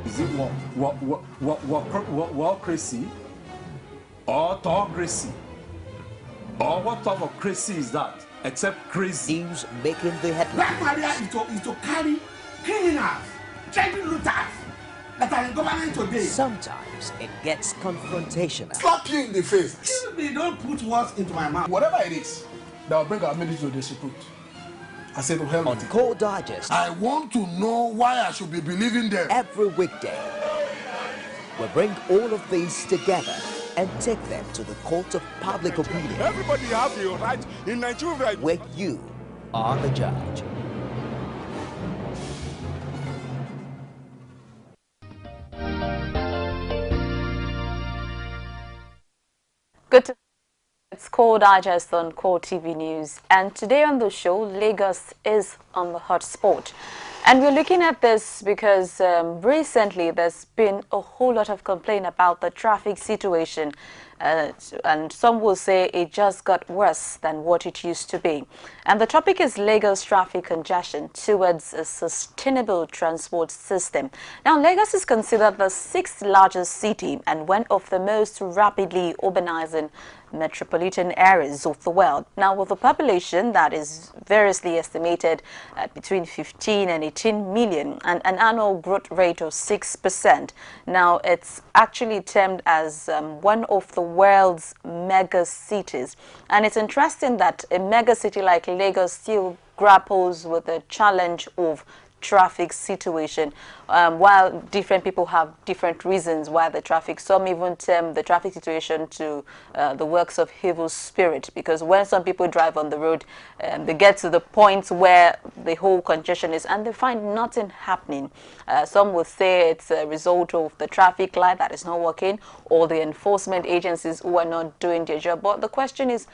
Is it crazy or autocracy? Or what type of crazy is that? Except crazy. News making the headlines. Black Maria is to carry criminals, treasure looters that are in government today. Sometimes it gets confrontational. Slap you in the face. Excuse me, don't put words into my mouth. Whatever it is that will bring our military to disrepute, I say to hell On with it. Core Digest, I want to know why I should be believing them. every weekday, we bring all of these together and take them to the court of public opinion. Everybody have the right in Nigeria. Where you are the judge. Good to It's Core Digest on Core TV News, and today on the show, Lagos is on the hot spot. And we're looking at this because recently there's been a whole lot of complaint about the traffic situation, and some will say it just got worse than what it used to be. And the topic is Lagos traffic congestion towards a sustainable transport system. Now, Lagos is considered the sixth largest city and one of the most rapidly urbanizing metropolitan areas of the world. Now, with a population that is variously estimated at between 15 and 18 million and an annual growth rate of 6%. Now, it's actually termed as one of the world's mega cities. And it's interesting that a mega city like Lagos still grapples with the challenge of traffic situation, while different people have different reasons why the traffic. Some even term the traffic situation to the works of evil spirit, because when some people drive on the road, they get to the point where the whole congestion is and they find nothing happening. Some will say it's a result of the traffic light that is not working or the enforcement agencies who are not doing their job. But the question is,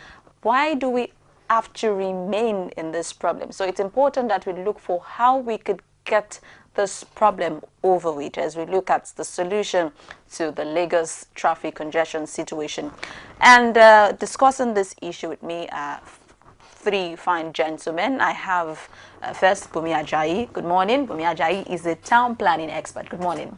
why do we have to remain in this problem? So it's important that we look for how we could get this problem over it as we look at the solution to the Lagos traffic congestion situation. And discussing this issue with me are three fine gentlemen. I have first Bumi Ajayi. Good morning. Bumi Ajayi is a town planning expert. Good morning.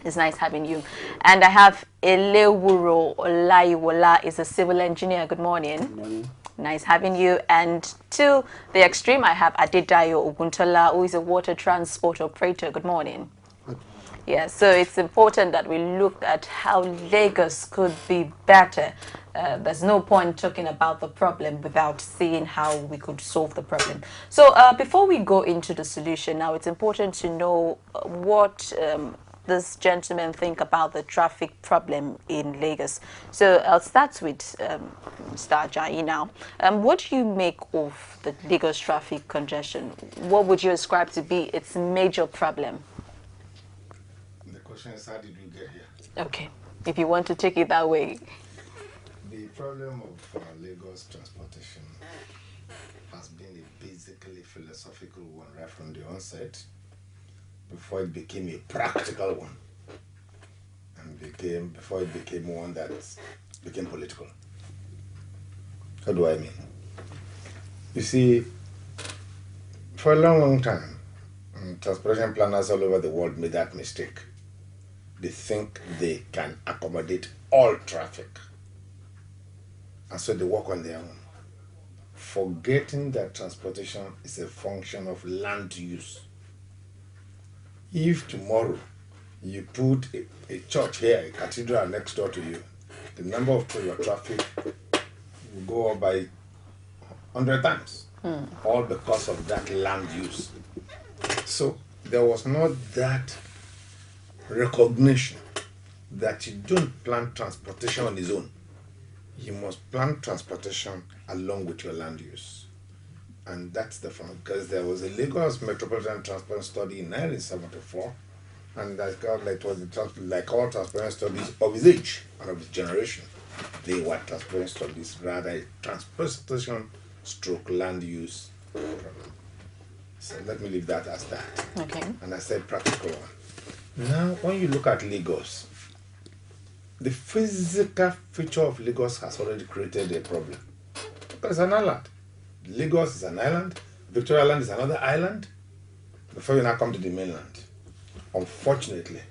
It's nice having you. And I have Elewuro Olaiwola, is a civil engineer. Good morning. Good morning. Nice having you. And to the extreme, I have Adedayo Oguntola, who is a water transport operator. Good morning. Yeah, so it's important that we look at how Lagos could be better. There's no point talking about the problem without seeing how we could solve the problem. So before we go into the solution, now it's important to know what this gentleman think about the traffic problem in Lagos. So I'll start with Mr. Ajayi now. What do you make of the Lagos traffic congestion? What would you ascribe to be its major problem? The question is, how did we get here? Okay, if you want to take it that way. The problem of Lagos transportation has been a basically philosophical one right from the onset, before it became a practical one, and before it became one that became political. What do I mean? You see, for a long time, transportation planners all over the world made that mistake. They think they can accommodate all traffic, and so they work on their own, forgetting that transportation is a function of land use. If tomorrow you put a church here, a cathedral next door to you, the number of your traffic will go up by 100 times, all because of that land use. So there was not that recognition that you don't plan transportation on its own. You must plan transportation along with your land use. And that's the fun, because there was a Lagos Metropolitan Transport Study in 1974, and that it was like all transport studies of his age and of his generation. They were transport studies, rather a transportation stroke land use problem. So let me leave that as that. Okay. And I said practical one. Now, when you look at Lagos, the physical feature of Lagos has already created a problem. Because it's an island. Lagos is an island, Victoria Island is another island, before you now come to the mainland. Unfortunately,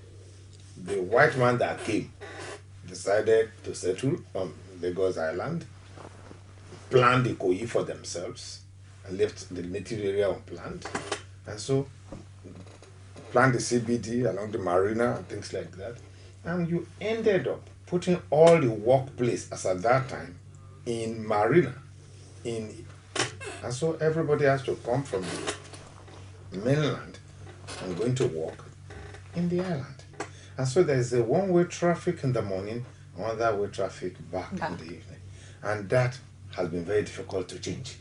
the white man that came decided to settle on Lagos Island, planned the Ikoyi for themselves, and left the native area unplanned. And so, planned the CBD along the marina and things like that. And you ended up putting all the workplace, as at that time, in marina. And so everybody has to come from the mainland and going to work in the island. And so there's a one-way traffic in the morning, another-way traffic back in the evening. And that has been very difficult to change.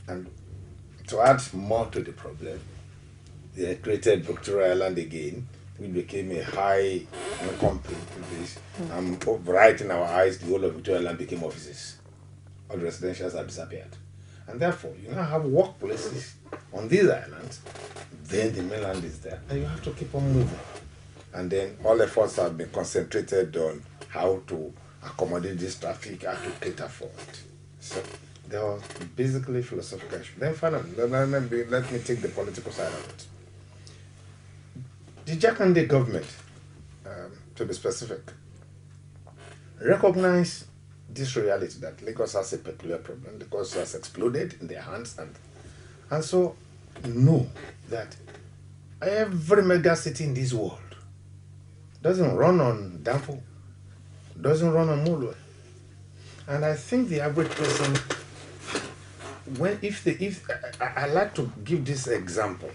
And to add more to the problem, they created Victoria Island again, which became a high income place. And right in our eyes, the whole of Victoria Island became offices. All the residentials have disappeared. And therefore, you now have workplaces on these islands, then the mainland is there, and you have to keep on moving. And then all efforts have been concentrated on how to accommodate this traffic, how to cater for it. So there was basically philosophical issues. Then finally, let me take the political side of it. The Jakande government, to be specific, recognized this reality that Lagos has a peculiar problem. Lagos has exploded in their hands, and so know that every mega city in this world doesn't run on Dampo, doesn't run on Mulwe. And I think the average person, I like to give this example.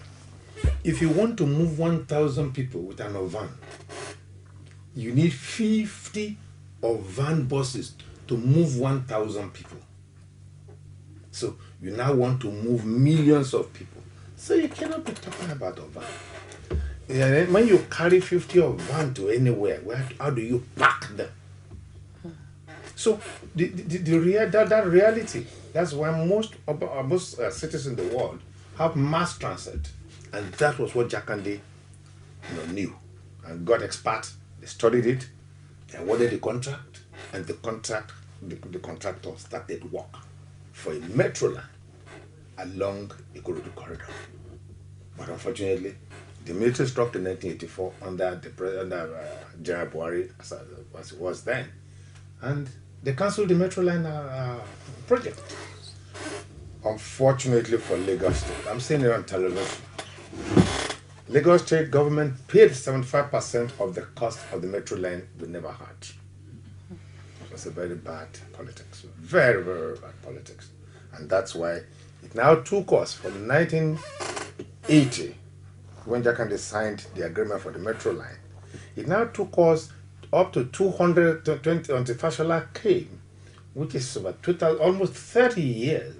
If you want to move 1,000 people with an van, you need 50 of van buses to move 1,000 people. So you now want to move millions of people. So you cannot be talking about a van. And when you carry 50 of van to anywhere, how do you pack them? So that reality, that's why most cities in the world have mass transit. And that was what Jakande knew. And got experts, they studied it, they awarded the contract, and the contractor started work for a metro line along the Ikorodu corridor. But unfortunately, the military struck in 1984 under General Buhari, as it was then, and they cancelled the metro line project. Unfortunately for Lagos State, I'm saying it on television, Lagos State government paid 75% of the cost of the metro line we never had. It was a very bad politics, very, very bad politics. And that's why it now took us from 1980, when Jakande signed the agreement for the metro line, it now took us up to 220 until Fashola came, which is about almost 30 years,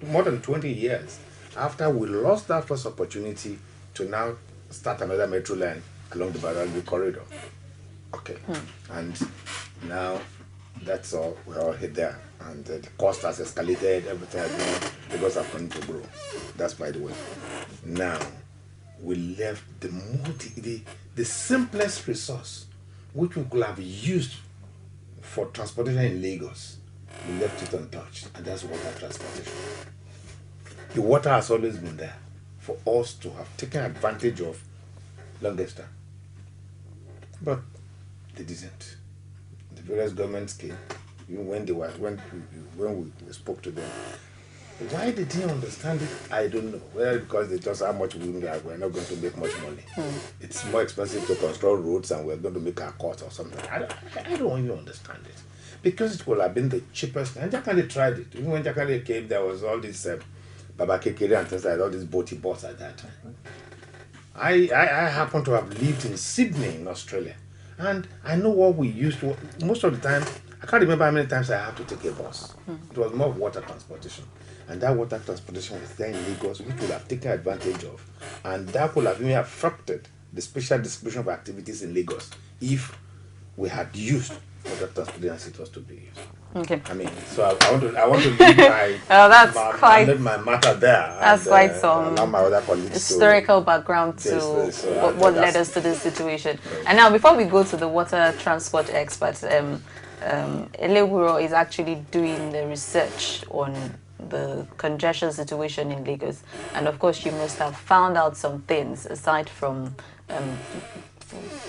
more than 20 years after we lost that first opportunity to now start another metro line along the Barangay corridor. Okay, and now that's all, we're all hit there. And the cost has escalated, everything has gone, because have continued to grow. That's by the way. Now, we left the simplest resource, which we could have used for transportation in Lagos, we left it untouched, and that's water transportation. The water has always been there for us to have taken advantage of longest time. But they didn't. The various governments came, even when we spoke to them. Why they didn't understand it, I don't know. Well, because they just how much we're not going to make much money. It's more expensive to construct roads and we're going to make our cost or something. I don't even understand it. Because it would have been the cheapest. And Jakande tried it. Even when Jakande came, there was all this Baba Kekere and things like all these boaty boats at that time. I happen to have lived in Sydney in Australia. And I know what we used to, most of the time, I can't remember how many times I had to take a bus. It was more water transportation. And that water transportation was there in Lagos, which would have taken advantage of. And that would have even affected the special distribution of activities in Lagos if we had used water transportation as it was to be used. Okay. I mean, so I want to leave my matter there. That's and, quite some allow my other colleagues historical background to what led us to this situation. And now, before we go to the water transport experts, Elewuro is actually doing the research on the congestion situation in Lagos, and of course you must have found out some things aside from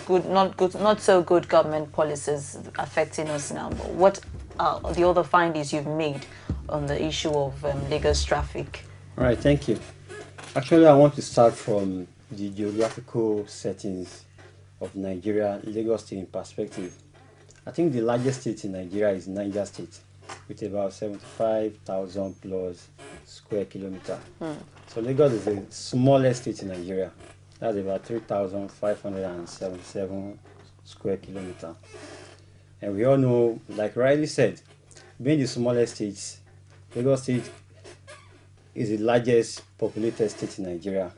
not so good government policies affecting us now. But what are the other findings you've made on the issue of Lagos traffic? All right, thank you. Actually, I want to start from the geographical settings of Nigeria, Lagos State in perspective. I think the largest state in Nigeria is Niger State, with about 75,000 plus square kilometer. So Lagos is the smallest state in Nigeria. That's about 3,577 square kilometer. And we all know, like Riley said, being the smallest state, Lagos State is the largest populated state in Nigeria.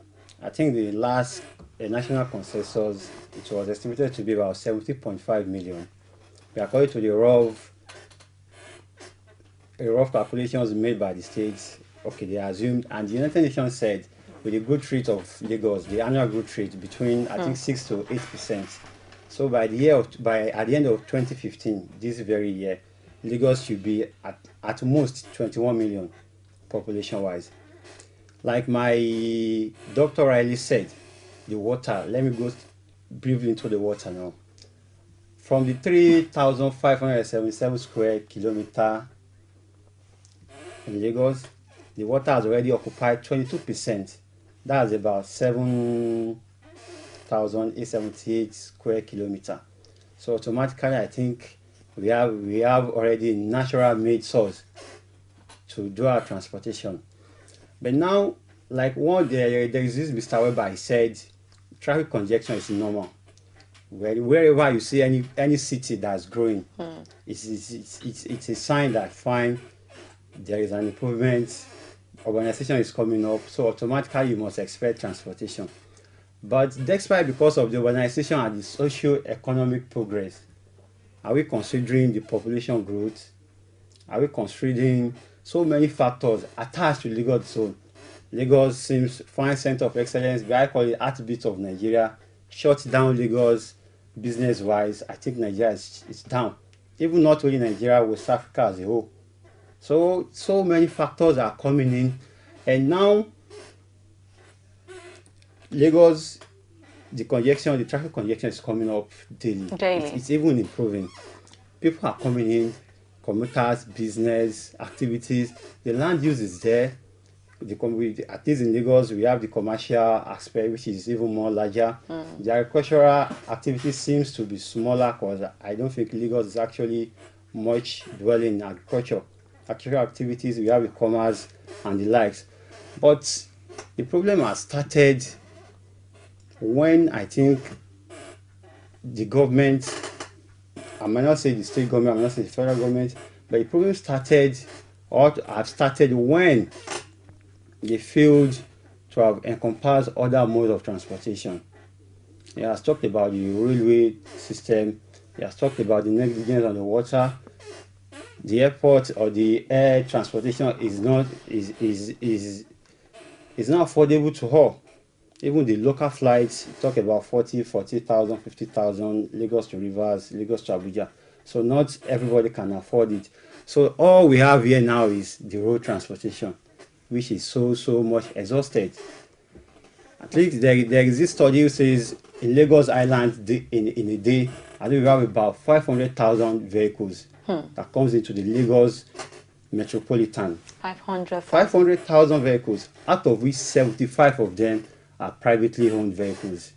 I think the last national consensus, it was estimated to be about 70.5 million. But according to the rough calculations made by the states, okay, they assumed, and the United Nations said, with the growth rate of Lagos, the annual growth rate between I think 6 to 8%. So at the end of 2015, this very year, Lagos should be at most 21 million population-wise. Like my Dr. Riley said, the water. Let me go briefly into the water now. From the 3,577 square kilometer in Lagos, the water has already occupied 22%. That's about 7,878 square kilometer. So automatically, I think we have already natural made source to do our transportation. But now, like there is this Mr. Weber said, traffic congestion is normal. Wherever you see any city that's growing, it's a sign that fine, there is an improvement, urbanization is coming up, so automatically you must expect transportation. But despite because of the urbanization and the socio-economic progress, are we considering the population growth? Are we considering so many factors attached to Lagos zone? Lagos seems fine center of excellence, but I call it heartbeat of Nigeria. Shut down Lagos business-wise. I think Nigeria is down. Even not only Nigeria, West Africa as a whole. So many factors are coming in, and now Lagos, the traffic congestion is coming up daily. It's even improving. People are coming in, commuters, business, activities. The land use is there. At least in Lagos, we have the commercial aspect, which is even more larger. The agricultural activity seems to be smaller because I don't think Lagos is actually much dwelling in agriculture. Agricultural activities, we have e-commerce and the likes. But the problem has started when I think the government, I might not say the state government, I might not say the federal government, but the problem started when they failed to have encompassed other modes of transportation. He has talked about the railway system, he has talked about the negligence on the water. The airport or the air transportation is not affordable to all. Even the local flights talk about 40,000, 50,000, Lagos to Rivers, Lagos to Abuja. So not everybody can afford it. So all we have here now is the road transportation, which is so much exhausted. At least there is this study which says in Lagos Island in a day, I think we have about 500,000 vehicles that comes into the Lagos metropolitan. 500,000 vehicles, out of which 75 of them are privately owned vehicles.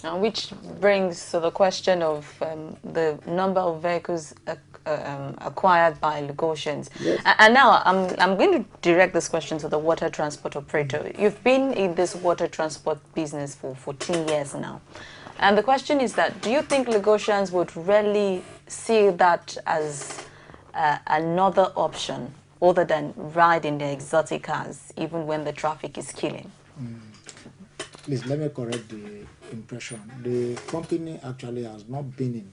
Which brings to the question of the number of vehicles acquired by Lagosians. Yes. And now I'm going to direct this question to the water transport operator. You've been in this water transport business for 14 years now. And the question is that, do you think Lagosians would really see that as another option other than riding their exotic cars, even when the traffic is killing? Please, let me correct the impression. The company actually has not been in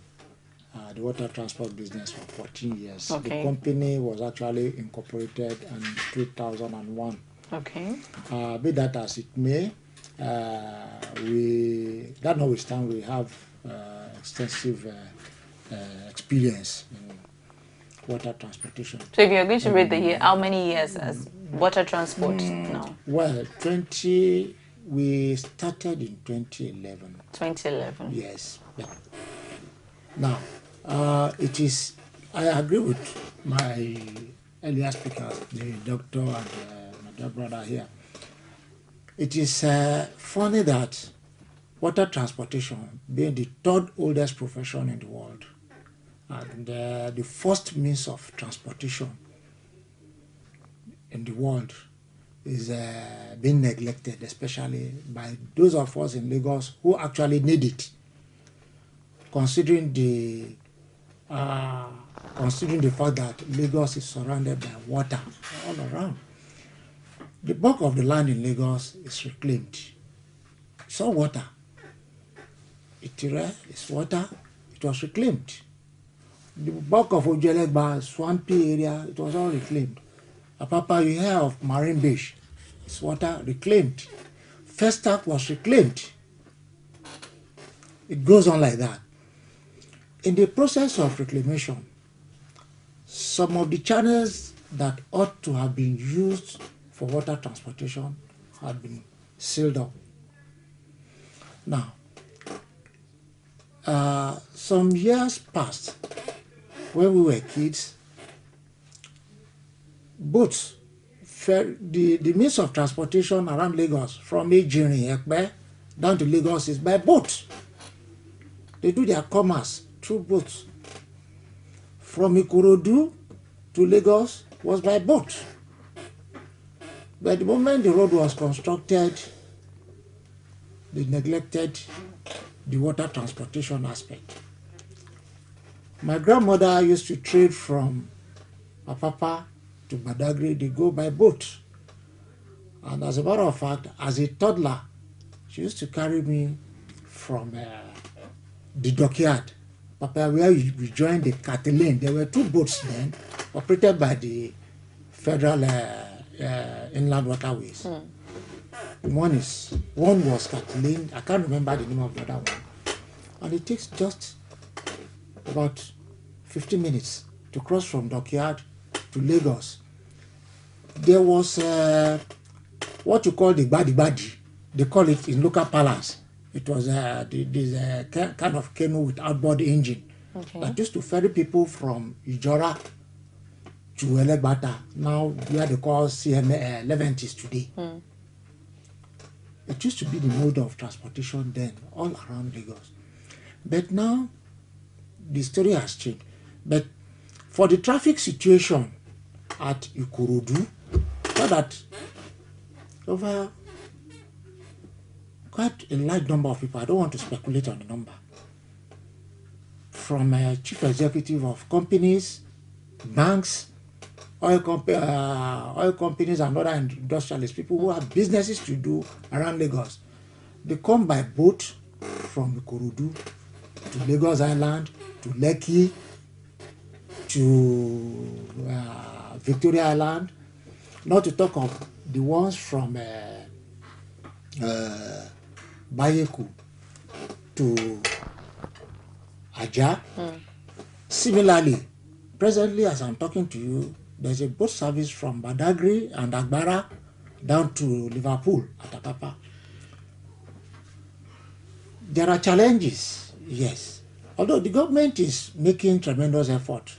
the water transport business for 14 years. Okay. The company was actually incorporated in 2001. Okay. Be that as it may, that notwithstanding, we have extensive experience in water transportation. So if you're going to rate the year, how many years as water transport now? Well, 20 We started in 2011. 2011. Yes. But now, it is, I agree with my earlier speakers, the doctor and my dear brother here. It is funny that water transportation, being the third oldest profession in the world, and the first means of transportation in the world, is being neglected, especially by those of us in Lagos who actually need it, considering the fact that Lagos is surrounded by water all around. The bulk of the land in Lagos is reclaimed. It's all water. Itire is water. It was reclaimed. The bulk of Ojelegba, swampy area, it was all reclaimed. Apapa, you hear of Marine Beach, it's water reclaimed. Festac was reclaimed. It goes on like that. In the process of reclamation, some of the channels that ought to have been used for water transportation had been sealed up. Now, some years past, when we were kids, boats, the means of transportation around Lagos from Ejirin, Ekpe, down to Lagos is by boat. They do their commerce through boats. From Ikorodu to Lagos was by boat. But the moment the road was constructed, they neglected the water transportation aspect. My grandmother used to trade from Apapa to Badagry. They go by boat. And as a matter of fact, as a toddler, she used to carry me from the dockyard, Papa, where we joined the Cattle Lane. There were two boats then, operated by the Federal Inland Waterways. One was Cattle Lane. I can't remember the name of the other one. And it takes just about 15 minutes to cross from dockyard to Lagos. There was what you call the badi. They call it in local parlance. It was this kind of canoe with outboard engine that used to ferry people from Ijora to Elegbata, now where they call CM Leventis today. It used to be the mode of transportation then, all around Lagos. But now, the story has changed. But for the traffic situation at Ikorodu, so that over quite a large number of people, I don't want to speculate on the number, from chief executive of companies, banks, oil companies and other industrialists, people who have businesses to do around Lagos, they come by boat from Ikorodu to Lagos Island, to Lekki, to Victoria Island, not to talk of the ones from Bayeku to Aja. Similarly, presently as I'm talking to you, there's a boat service from Badagry and Agbara down to Liverpool at Apapa. There are challenges, yes. Although the government is making tremendous effort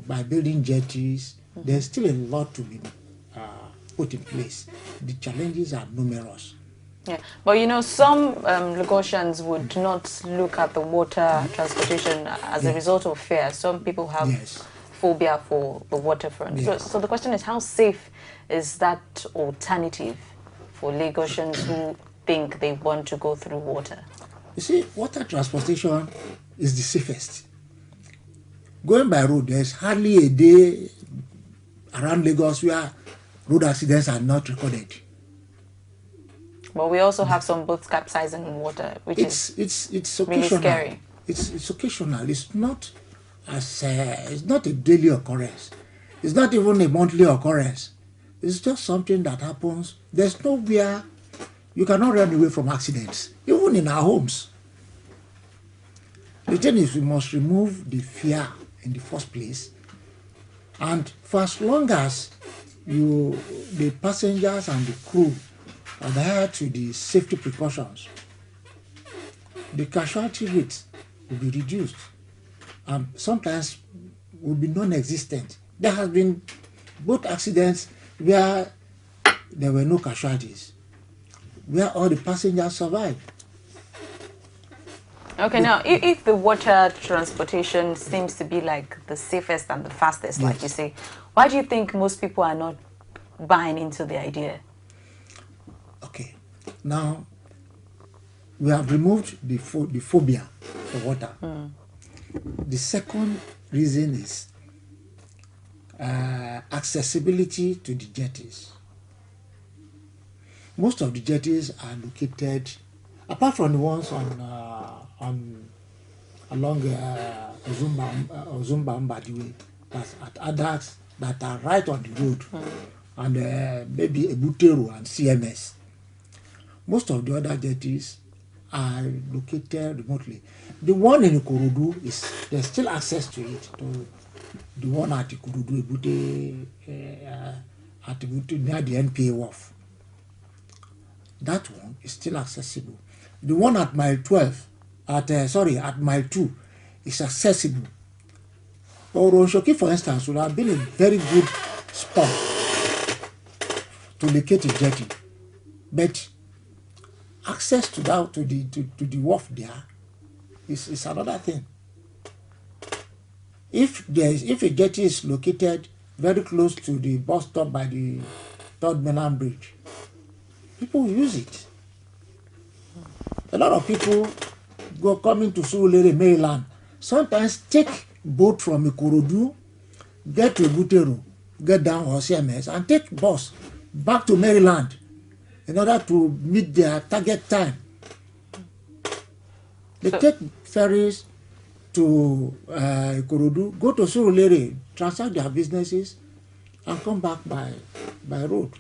by building jetties, there's still a lot to be put in place. The challenges are numerous. Yeah, but you know, some Lagosians would not look at the water transportation as a result of fear. Some people have phobia for the waterfront. So the question is, how safe is that alternative for Lagosians who think they want to go through water? You see, water transportation is the safest. Going by road, there's hardly a day around Lagos where road accidents are not recorded. But we also have some boats capsizing in water, which is occasional. Really scary. It's occasional. It's not it's not a daily occurrence. It's not even a monthly occurrence. It's just something that happens. There's nowhere you cannot run away from accidents, even in our homes. The thing is, we must remove the fear in the first place, and for as long as the passengers and the crew adhere to the safety precautions, the casualty rate will be reduced and sometimes will be non-existent. There has been both accidents where there were no casualties, where all the passengers survived. Okay, now if the water transportation seems to be like the safest and the fastest, like you say, why do you think most people are not buying into the idea? Okay, now we have removed the phobia for water. The second reason is accessibility to the jetties. Most of the jetties are located, apart from the ones along Ozumba Mbadiwe, that's at others that are right on the road, and maybe Ebutero and CMS. Most of the other jetties are located remotely. The one in Ikorodu there's still access to it. To the one at Ikorodu, Ebute, near the NPA wharf. That one is still accessible. The one at mile 12, at mile 2, is accessible. Oronshoki, for instance, would have been a very good spot to locate a jetty, but access to that to the wharf there is another thing. If a jetty is located very close to the bus stop by the Third Mainland Bridge, people will use it. A lot of people coming to Surulere, Maryland, sometimes take boat from Ikorodu, get to Ebutero, get down or CMS, and take bus back to Maryland in order to meet their target time. They take ferries to Ikorodu, go to Surulere, transact their businesses, and come back by road.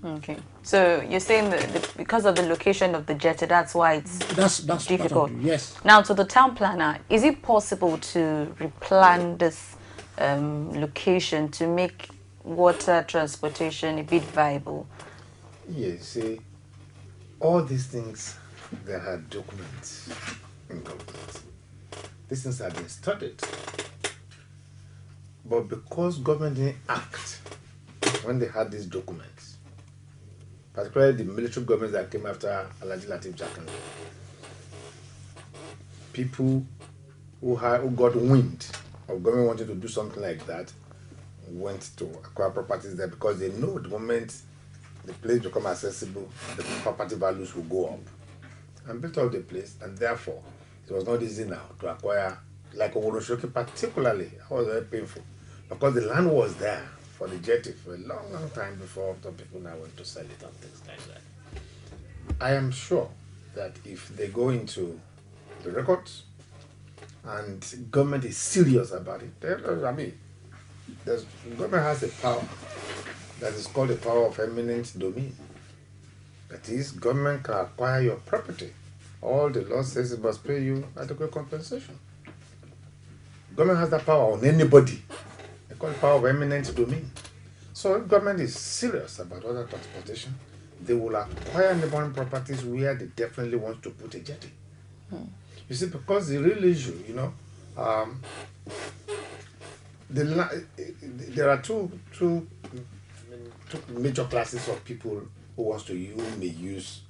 Okay, so you're saying that because of the location of the jetty, that's why it's that's difficult. Yes. Now, to the town planner, is it possible to replan this location to make water transportation a bit viable? Yes, see, all these things, there are documents in government. These things have been studied. But because government didn't act when they had these documents, particularly the military governments that came after Alhaji Lateef Jackson, people who got wind of government wanting to do something like that went to acquire properties there because they know the moment the place become accessible, the property values will go up and built up the place, and therefore it was not easy now to acquire, like Oworoshoki particularly. It was very painful because the land was there for the jetty for a long time before the people now went to sell it and things like that. I am sure that if they go into the records and government is serious about it, government has a power that is called the power of eminent domain. That is, government can acquire your property. All the law says it must pay you adequate compensation. Government has that power on anybody. They call it power of eminent domain. So if government is serious about water transportation, they will acquire neighboring properties where they definitely want to put a jetty. You see, because the real issue, there are two major classes of people who may use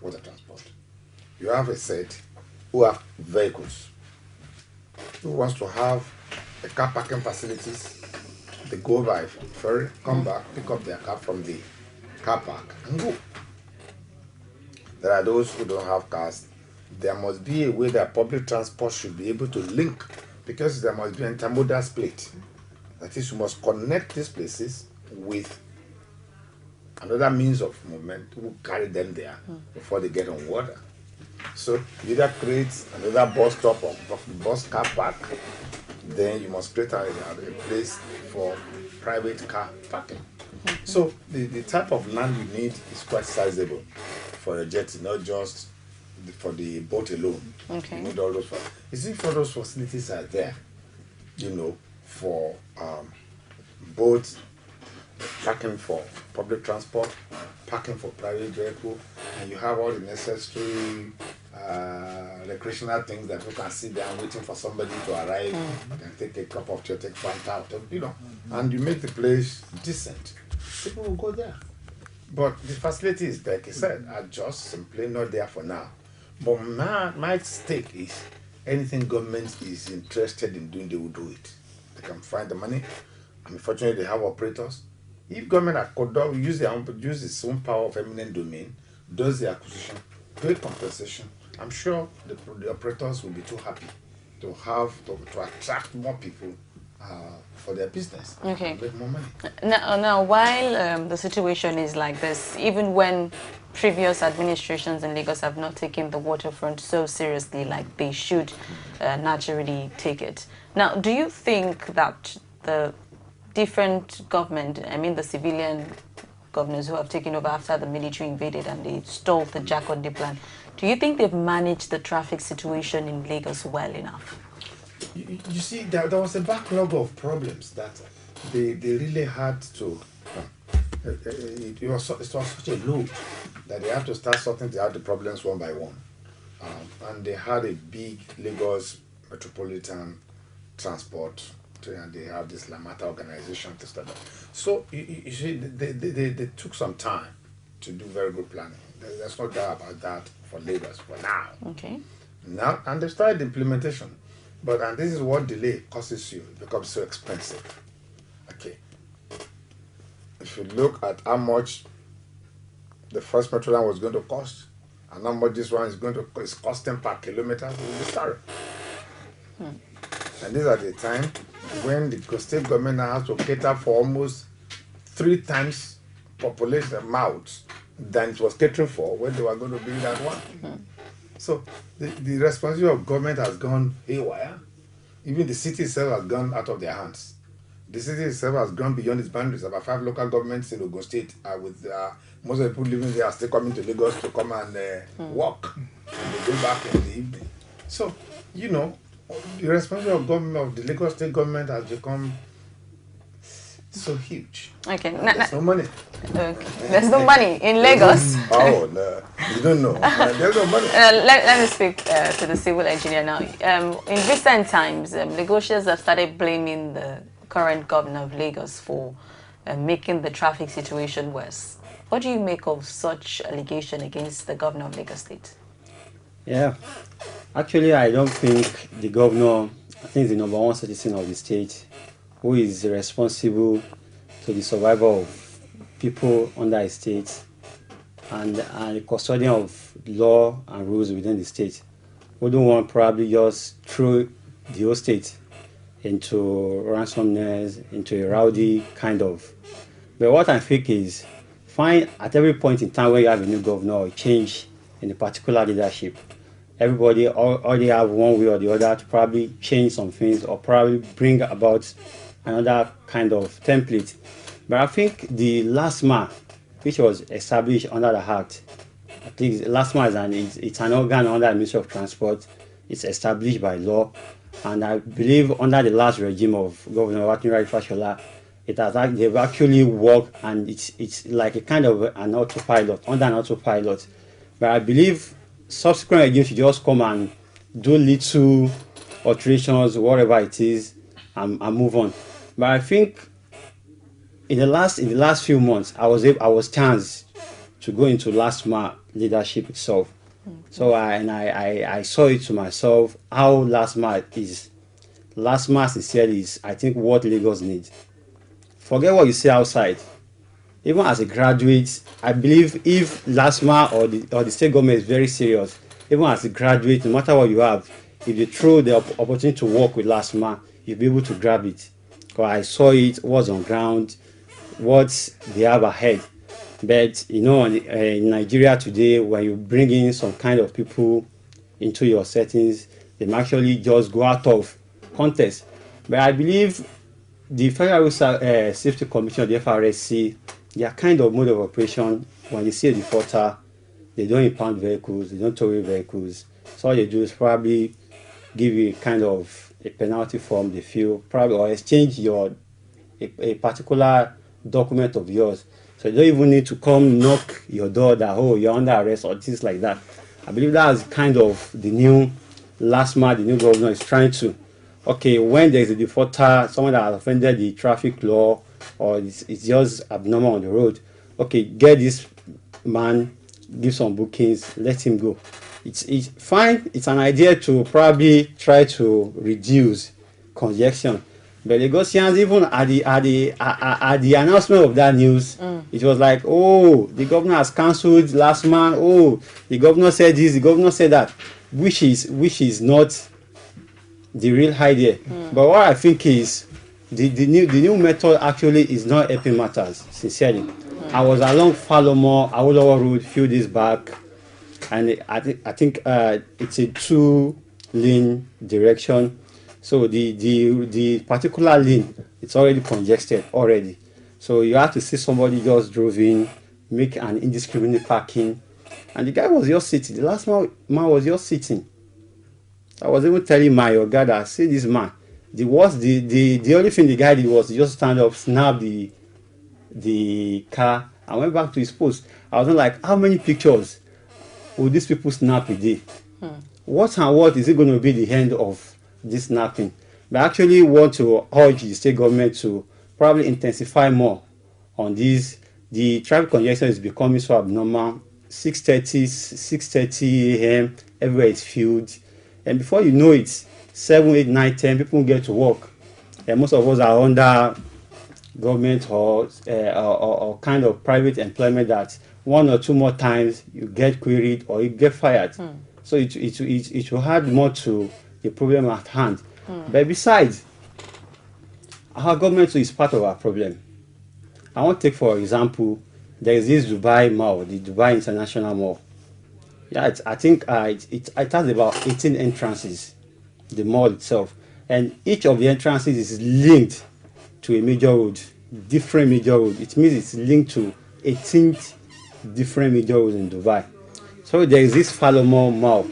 water transport. You have a set who have vehicles, who wants to have a car parking facilities. They go by ferry, come back, pick up their car from the car park and go. There are those who don't have cars. There must be a way that public transport should be able to link, because there must be an intermodal split. That is, you must connect these places with another means of movement who carry them there before they get on water. So you either create another bus stop or bus car park, then you must create a place for private car parking. So the type of land you need is quite sizable for a jetty, not just for the boat alone. Okay. You need all those. You see, for those facilities are there, for both parking for public transport parking for private vehicle, and you have all the necessary recreational things that you can sit down waiting for somebody to arrive and take a cup of tea, take Fanta out, and you make the place decent. People will go there. But the facilities, like I said, are just simply not there for now. But my stake is anything government is interested in doing, they will do it. They can find the money. Unfortunately, they have operators. If government use its own power of eminent domain, does the acquisition, pay compensation, I'm sure the operators will be too happy to attract more people for their business. Okay. And make more money. Now while the situation is like this, even when previous administrations in Lagos have not taken the waterfront so seriously like they should naturally take it. Now, do you think that the different government, I mean the civilian governors who have taken over after the military invaded and they stole the Jakande plan, do you think they've managed the traffic situation in Lagos well enough? You see, there was a backlog of problems that they really had to. It was such a load that they had to start sorting out the problems one by one. And they had a big Lagos metropolitan transport, and they have this Lamata organization to start. So you see, they took some time to do very good planning. There's no doubt about that for Lagos for now. Okay. Now, and they started the implementation. And this is what delay causes you. It becomes so expensive. Okay. If you look at how much the first metro line was going to cost, and how much this one is costing per kilometer, you'll be sorry. And this is at a time when the state government now has to cater for almost 3 times population mouths than it was catering for when they were going to build that one. So the responsibility of government has gone haywire. Even the city itself has gone out of their hands. The city itself has gone beyond its boundaries. About 5 local governments in Ogun State, with most of the people living there are still coming to Lagos to come and work. And they go back in the evening. So, the responsibility of government, of the Lagos state government, has become so huge. Okay. There's no money. Okay. There's no money in Lagos. Oh, no. You don't know. There's no money. Let me speak to the civil engineer now. In recent times, Lagosians have started blaming the current governor of Lagos for making the traffic situation worse. What do you make of such allegation against the governor of Lagos State? Yeah, actually, I don't think the governor, I think the number 1 citizen of the state, who is responsible to the survival of people under a state and the custodian of law and rules within the state, wouldn't want probably just throw the whole state into ransomeness, into a rowdy kind of. But what I think is, fine, at every point in time when you have a new governor or a change in a particular leadership, everybody already have one way or the other to probably change some things or probably bring about another kind of template. But I think the LASMA, which was established under the Act, I think LASMA it's an organ under the Ministry of Transport. It's established by law, and I believe under the last regime of Governor Watinra Fashola, they've actually worked, and it's like a kind of an autopilot, under an autopilot. But I believe subsequent regimes should just come and do little alterations, whatever it is, and move on. But I think in the last few months, I was chanced to go into LASMA leadership itself. So I saw it to myself how LASMA is. LASMA sincerely is, I think, what Lagos needs. Forget what you see outside. Even as a graduate, I believe if LASMA or the state government is very serious, even as a graduate, no matter what you have, if you throw the opportunity to work with LASMA, you'll be able to grab it. Because I saw it, what's on ground, what they have ahead. But in Nigeria today, when you bring in some kind of people into your settings, they actually just go out of context. But I believe the Federal Safety Commission, the FRSC, their kind of mode of operation, when they see a defaulter, they don't impound vehicles, they don't tow away vehicles. So all they do is probably give you a kind of a penalty form they feel, probably, or exchange a particular document of yours. So you don't even need to come knock your door that, oh, you're under arrest or things like that. I believe that's kind of the new last mile the new governor is trying to. Okay, when there's a defaulter, someone that has offended the traffic law or it's just abnormal on the road, okay, get this man, give some bookings, let him go. It's fine. It's an idea to probably try to reduce congestion. But Lagosians, even at the announcement of that news, it was like, oh, the governor has cancelled last man. Oh, the governor said this, the governor said that, which is not the real idea. But what I think is the new method actually is not helping matters, sincerely. I was along Falomo, Awolowo Road a few days back, and I think it's a 2-lane direction. So the particular lane, it's already congested already. So you have to see somebody just drove in, make an indiscriminate parking, and the guy was just sitting. The last man was just sitting. I was even telling my guy that, see this man. The only thing the guy did was just stand up, snap the car, and went back to his post. I was like, how many pictures will these people snap a day? What and what is it going to be the end of this snapping? But I actually want to urge the state government to probably intensify more on this. The traffic congestion is becoming so abnormal. 6:30 a.m. everywhere is filled, and before you know it, 7, 8, 9, 10 people get to work, and most of us are under government or kind of private employment that 1 or 2 more times you get queried or you get fired. So it will add more to the problem at hand. But besides, our government is part of our problem. I want to take, for example, there is this Dubai Mall, the Dubai International Mall. Yeah, I think it has about 18 entrances, the mall itself. And each of the entrances is linked to a major road, different major road. It means it's linked to 18 different major roads in Dubai. So there is this Falomo Mall.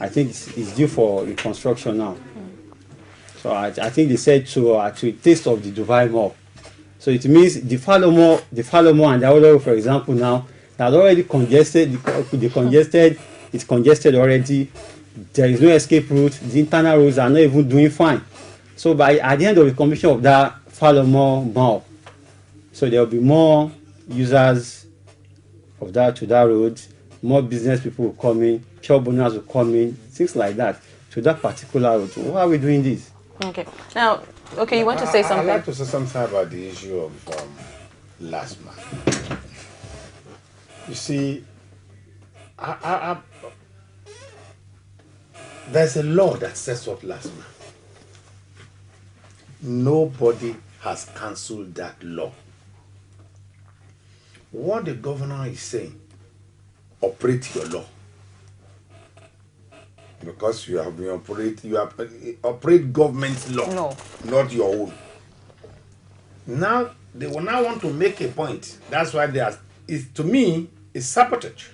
I think it's due for reconstruction now. So I think they said to taste of the Dubai Mall. So it means the Falomo and the Awolowo, for example, now that's already congested. It's congested already. There is no escape route. The internal roads are not even doing fine. So at the end of the completion of that Falomo Mall, so there will be more users of that road, more business people will come in, shop owners will come in, things like that to that particular road. So why are we doing this? Okay. Now, you want to say something? I'd like to say something about the issue of last man. You see, there's a law that sets up last man. Nobody has cancelled that law. What the governor is saying, operate your law. Because you operate government law, No. not your own. Now they will now want to make a point. That's why to me, it's sabotage.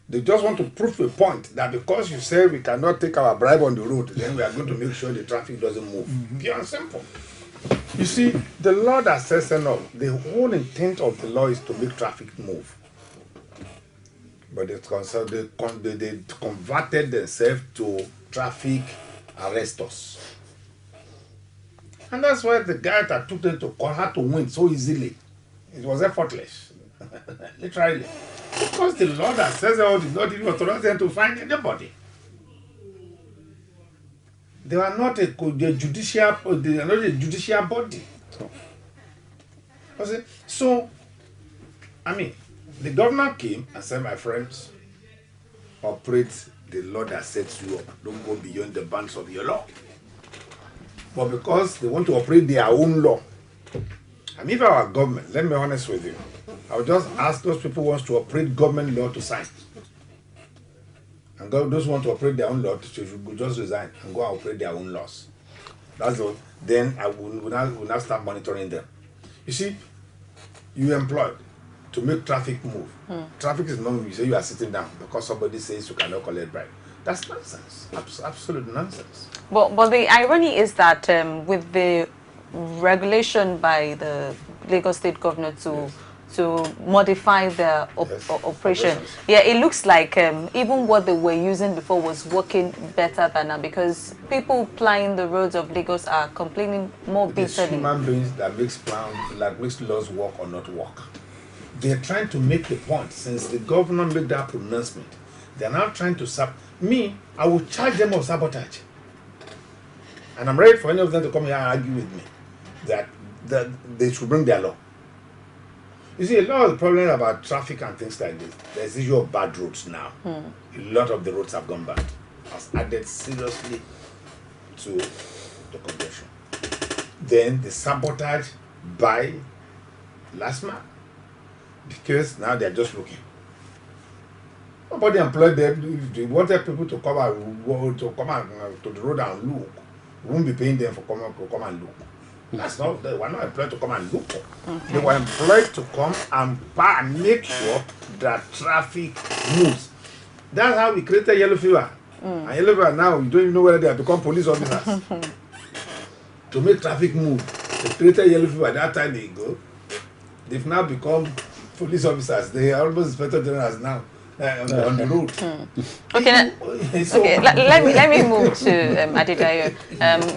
They just want to prove a point that because you say we cannot take our bribe on the road, then we are going to make sure the traffic doesn't move. Pure and simple. You see, the law that says no, the whole intent of the law is to make traffic move. But they converted themselves to traffic arresters. And that's why the guy that took them to court had to win so easily. It was effortless. Literally. Because the law that says did not even authorize them to find anybody. They are not a judicial body. So, I mean, the governor came and said, my friends, operate the law that sets you up. Don't go beyond the bounds of your law. But because they want to operate their own law, I mean, if our government, let me be honest with you, I would just ask those people who want to operate government law to sign. And those who want to operate their own law should just resign and go and operate their own laws. That's all. Then I will now start monitoring them. You see, you employed to make traffic move. Traffic is not moving. You say you are sitting down because somebody says you cannot collect bribe. That's nonsense. Absolute nonsense. But the irony is that with the regulation by the Lagos State governor to modify their operation. Operations. Yeah, it looks like even what they were using before was working better than now, because people plying the roads of Lagos are complaining more It's bitterly. human beings that makes laws work or not work. They're trying to make the point, since the governor made that pronouncement, they're now trying to I will charge them of sabotage. And I'm ready for any of them to come here and argue with me that they should bring their law. You see, a lot of the problem about traffic and things like this, there's issue of bad roads now. A lot of the roads have gone bad. Has added seriously to the congestion. Then the sabotage by LASMA, because now they're just looking. Nobody employed them. They wanted people to come and to the road and look. We won't be paying them for come and look. That's not. They were not employed to come and look. Okay. They were employed to come and make sure that traffic moves. That's how we created yellow fever. And yellow fever now, you don't even know whether they have become police officers. To make traffic move, they created yellow fever that time ago. They've now become police officers. They are almost inspector generals now. On the road. Okay, let me move to Adedayo.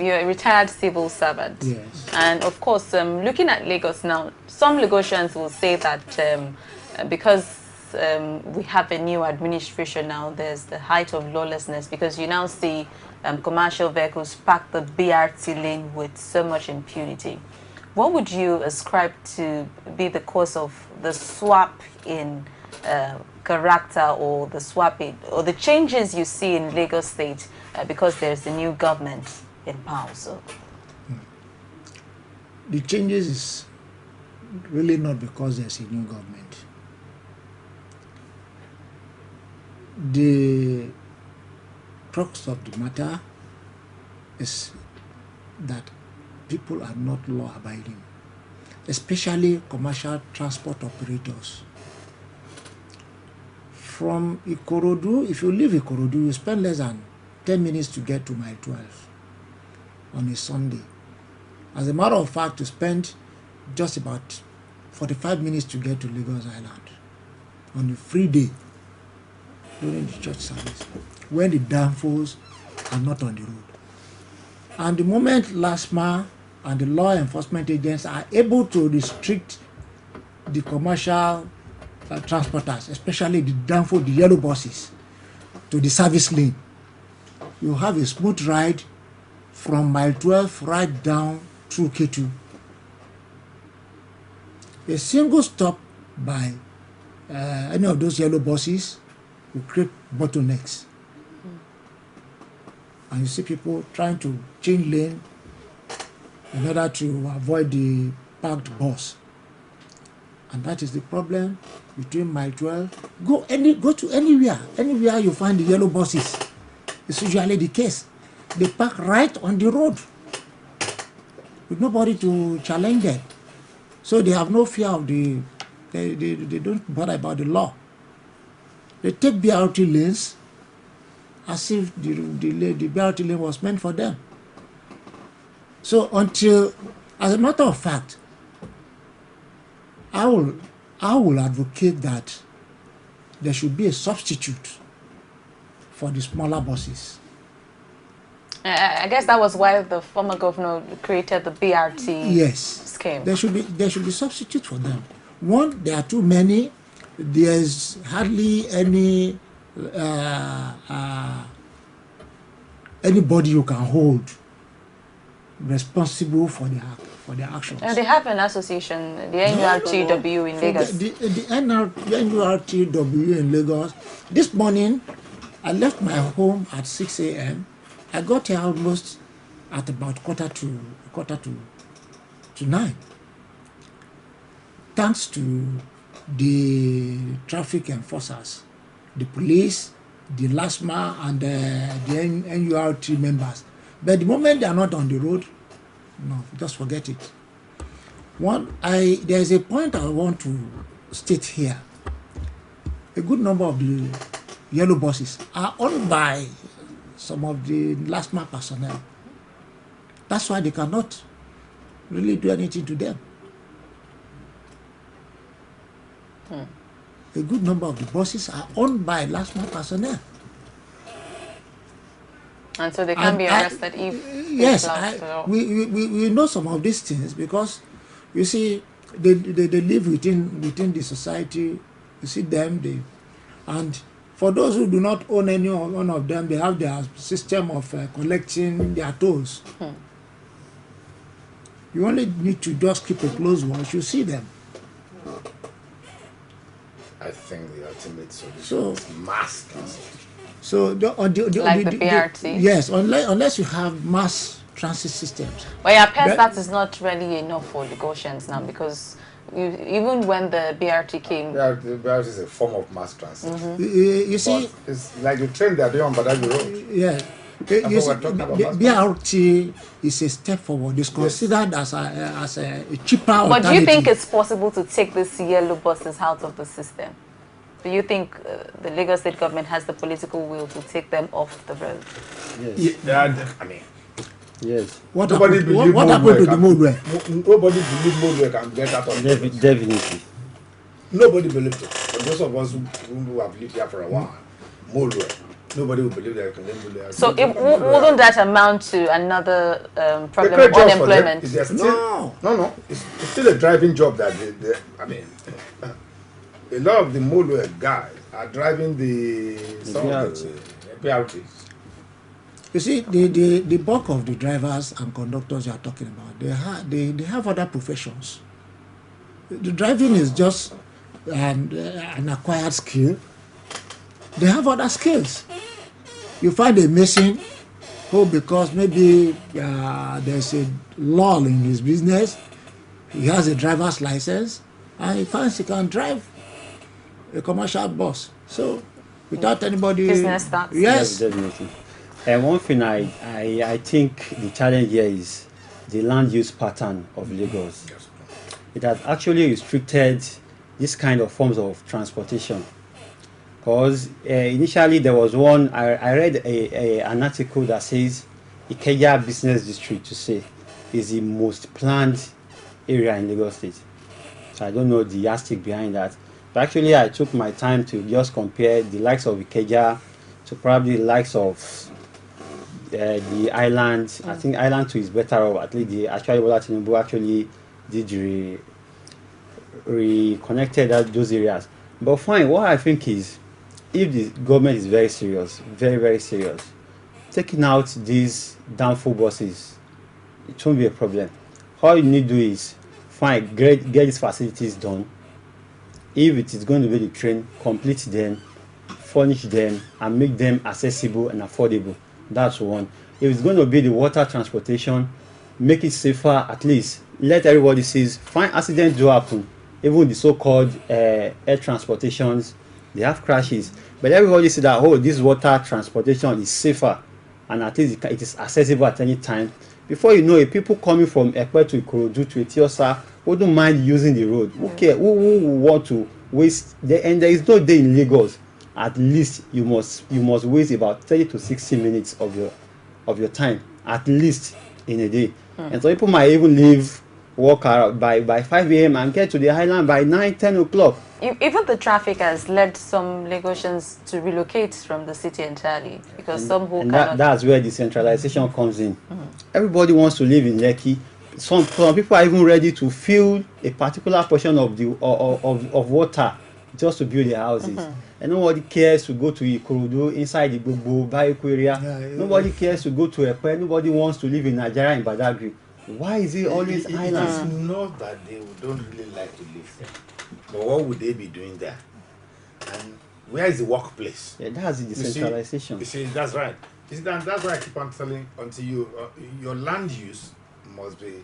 You're a retired civil servant. Yes. And of course, looking at Lagos now, some Lagosians will say that because we have a new administration now, there's the height of lawlessness, because you now see commercial vehicles park the BRT lane with so much impunity. What would you ascribe to be the cause of the swap in character, or the swapping, or the changes you see in Lagos State because there's a new government in power? So the changes is really not because there's a new government. The crux of the matter is that people are not law abiding, especially commercial transport operators. From Ikorodu, if you leave Ikorodu, you spend less than 10 minutes to get to mile 12 on a Sunday. As a matter of fact, you spend just about 45 minutes to get to Lagos Island on a free day during the church service, when the downfalls are not on the road. And the moment LASMA and the law enforcement agents are able to restrict the commercial transporters, especially the downfall, the yellow buses, to the service lane, you have a smooth ride from mile 12 right down through K2. A single stop by any of those yellow buses will create bottlenecks. And you see people trying to change lane in order to avoid the parked bus. And that is the problem between mile 12. Go to anywhere you find the yellow buses. It's usually the case. They park right on the road with nobody to challenge them. So they have no fear of they don't bother about the law. They take BRT lanes as if the BRT lane was meant for them. So as a matter of fact, I will advocate that there should be a substitute for the smaller buses. I guess that was why the former governor created the BRT scheme. There should be substitute for them. One, there are too many. There's hardly anybody you can hold responsible for their actions. And they have an association, the NURTW in Lagos. The NURTW in Lagos. This morning, I left my home at 6 a.m. I got here almost at about quarter to 9. Thanks to the traffic enforcers, the police, the LASMA, and the NURT members. But the moment they are not on the road, no, just forget it. There's a point I want to state here. A good number of the yellow buses are owned by some of the LASMA personnel. That's why they cannot really do anything to them. A good number of the buses are owned by last month personnel. And so they can be arrested if yes, they flout the law. we know some of these things because you see they live within the society. You see them, and for those who do not own any one of them, they have their system of collecting their tolls. You only need to just keep a close watch. You see them. I think the ultimate solution So- is mass transit. So the BRT. yes, unless you have mass transit systems. But it appears that is not really enough for Lagosians now, because even when the BRT came, The BRT is a form of mass transit. You see, But it's like the train they are doing on Badagry Road. yeah. That's You what see, we're talking about, the mass BRT is a step forward. It's considered as a cheaper but alternative. do you think it's possible to take these yellow buses out of the system? Do you think the Lagos State government has the political will to take them off the road? Yes. I mean, Yes. What nobody happened, believe what happened to the Modway Modway? nobody believe Modway can get out of it. Definitely. Nobody believed it. But those of us who have lived here for a while, Modway, nobody will believe that you can then believe. So wouldn't that amount to another problem create of jobs for them. unemployment? Is there still, no. It's still a driving job that I mean, a lot of the Modway guys are driving the BRTs. You see, the bulk of the drivers and conductors you are talking about, they have other professions. The driving is just an acquired skill. They have other skills. You find a mason who, because maybe there's a lull in his business, he has a driver's license, and he finds he can drive a commercial bus. So, without anybody... Business starts. Yes. Definitely. And one thing I think the challenge here is the land use pattern of Lagos. It has actually restricted this kind of forms of transportation. Because initially there was one, I read an article that says Ikeja Business District to say is the most planned area in Lagos State. So I don't know the yardstick behind that. But actually I took my time to just compare the likes of Ikeja to probably the likes of the island. I think Island 2 is better off. At least Bola Tinubu actually did reconnected those areas. But fine, what I think is, if the government is very serious, very, very serious, taking out these downfall buses, it won't be a problem. All you need to do is, fine, get these facilities done. If it is going to be the train, complete them, furnish them, and make them accessible and affordable. That's one. If it's going to be the water transportation, make it safer. At least let everybody see. Fine, accidents do happen. Even the so-called air transportations, they have crashes. But everybody see that, oh, this water transportation is safer, and at least it is accessible at any time. Before you know it, people coming from Ekpe to Ikorodu to Etiosa wouldn't mind using the road. Okay, who want to waste? And there is no day in Lagos. At least you must waste about 30 to 60 minutes of your time, at least in a day. And some people might even leave work out by 5 a.m. and get to the island by 9-10 o'clock. Even the traffic has led some Lagosians to relocate from the city entirely, because some who cannot... That's where decentralization comes in. Everybody wants to live in Lekki. Some people are even ready to fill a particular portion of the of water just to build their houses. And nobody cares to go to Ikorodu inside the Gbogbo Bayeko area. Nobody cares to go to Ekpe. Nobody wants to live in Nigeria, in Badagry. Why is it always islands? It's not that they don't really like to live there. But what would they be doing there? And where is the workplace? Yeah, that's the decentralization. You see, that's right. You see, that's why I keep on telling until your land use must be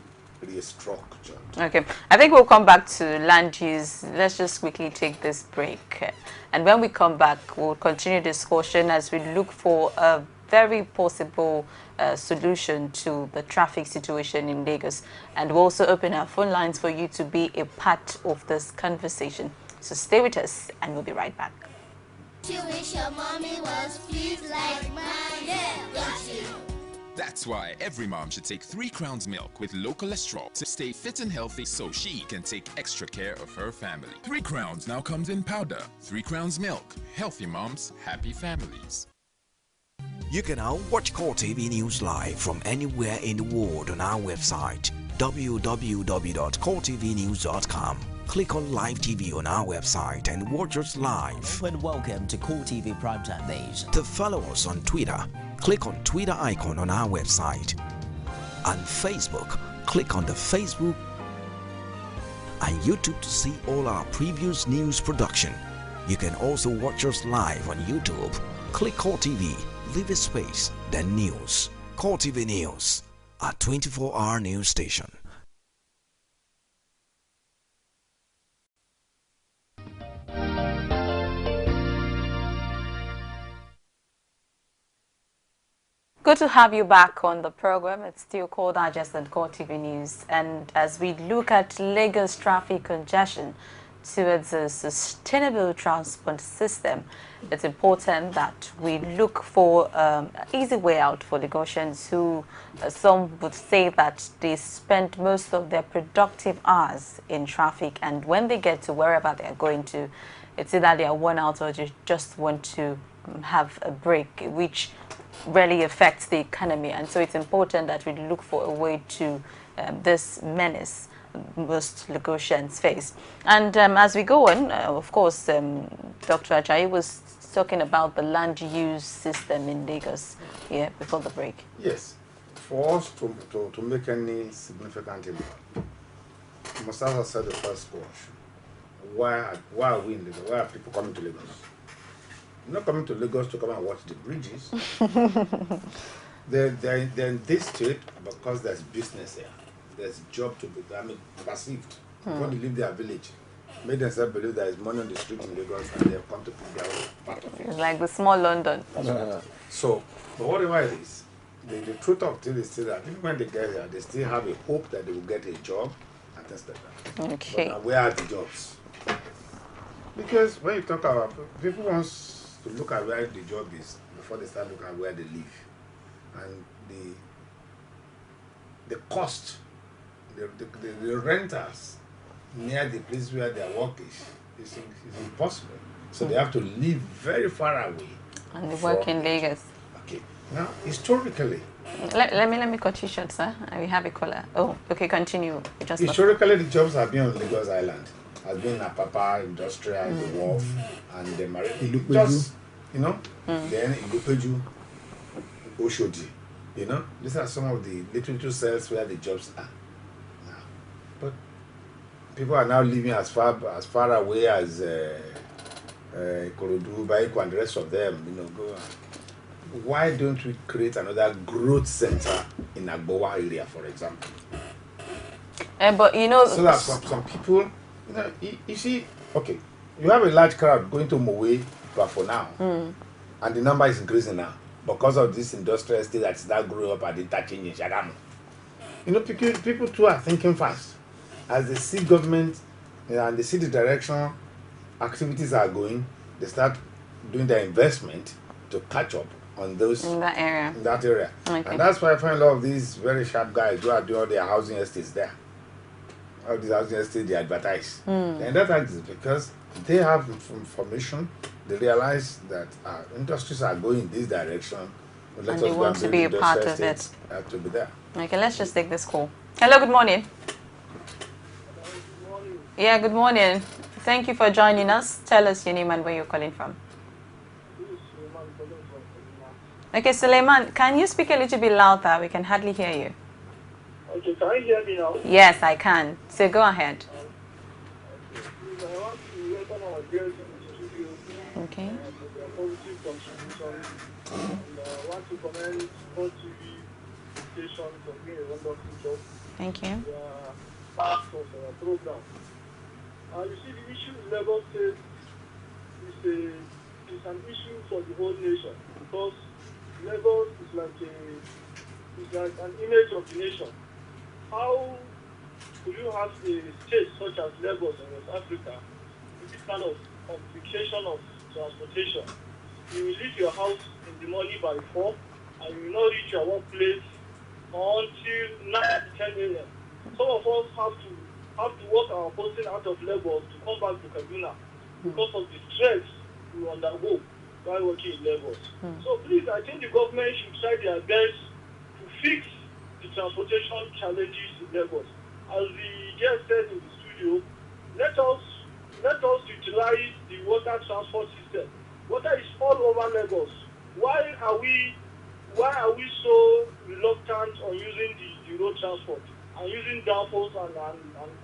restructured. Okay, I think we'll come back to land use. Let's just quickly take this break. And when we come back, we'll continue discussion as we look for a very possible solution to the traffic situation in Lagos. And we'll also open our phone lines for you to be a part of this conversation. So stay with us and we'll be right back. You wish your mommy was pleased like mine, yeah, don't you? That's why every mom should take 3 Crowns milk with low cholesterol to stay fit and healthy so she can take extra care of her family. 3 Crowns now comes in powder. 3 Crowns milk. Healthy moms, happy families. You can now watch Core TV News live from anywhere in the world on our website www.coretvnews.com. Click on Live TV on our website and watch us live. And welcome to Core TV Primetime Days. To follow us on Twitter, click on Twitter icon on our website. On Facebook, click on the Facebook and YouTube to see all our previous news production. You can also watch us live on YouTube. Click Core TV, leave a space, then News. Core TV News, a 24-hour news station. Good to have you back on the program. It's still Core Digest and Core TV News. And as we look at Lagos traffic congestion towards a sustainable transport system, it's important that we look for an easy way out for Lagosians who, some would say that they spend most of their productive hours in traffic, and when they get to wherever they are going to, it's either they are worn out or they just want to have a break, which really affects the economy. And so it's important that we look for a way to this menace most Lagosians face. And as we go on, of course, Dr. Ajayi was talking about the land use system in Lagos here before the break. Yes. For us to make any significant impact, we must have said the first question. Why are we in Lagos? Why are people coming to Lagos? Not coming to Lagos to come and watch the bridges. they're in this state because there's business here. There's job to be perceived. When they leave their village, make themselves believe there is money on the street in Lagos and they've come to pick their own part of it. It's like the small London. So, but whatever it is, the truth of it is still that even when they get here, they still have a hope that they will get a job and things like that. Okay. But now, where are the jobs? Because when you talk about people wants to look at where the job is before they start looking at where they live, and the cost, the renters near the place where their work is impossible. So they have to live very far away. And they work in Lagos. Okay. Now, historically, let me cut you short, sir. We have a caller. Oh, okay, continue. Historically, the jobs have been on Lagos Island. Has been Apapa, Industrial, the Wharf, and the Marine. Just, then Ilupeju, Oshodi. These are some of the little cells where the jobs are now. But people are now living as far away as Ikorodu, Baiko, and the rest of them. Why don't we create another growth center in Agbowa area, for example? But so that some people, you see, okay, you have a large crowd going to Mowe for now, and the number is increasing now because of this industrial estate that's now growing up at the interchange in Shagamu. People too are thinking fast. As they see government and they see the direction activities are going, they start doing their investment to catch up on those in that area. Okay. And that's why I find a lot of these very sharp guys who are doing all their housing estates there. All these housing estates, they advertise. And that is because they have information. They realize that industries are going in this direction. And they want to be a part of it. Have to be there. Okay, let's just take this call. Hello, good morning. Good morning. Yeah, good morning. Thank you for joining us. Tell us your name and where you're calling from. Okay, Suleiman, can you speak a little bit louder? We can hardly hear you. Okay, can you hear me now? Yes, I can. So go ahead. Okay. Thank you. You see, the issue in Lagos State is an issue for the whole nation, because Lagos is like an image of the nation. How could you have a state such as Lagos in West Africa with this kind of complication of transportation? You will leave your house in the morning by 4, and you will not reach your workplace until 9 10 a.m. Some of us have to work our posting out of Lagos to come back to Kaduna because of the stress we undergo while working in Lagos. So please, I think the government should try their best to fix the transportation challenges in Lagos. As the guest said in the studio, let us utilize the water transport system. Water is all over Lagos. Why are we so reluctant on using the road transport and using downforce and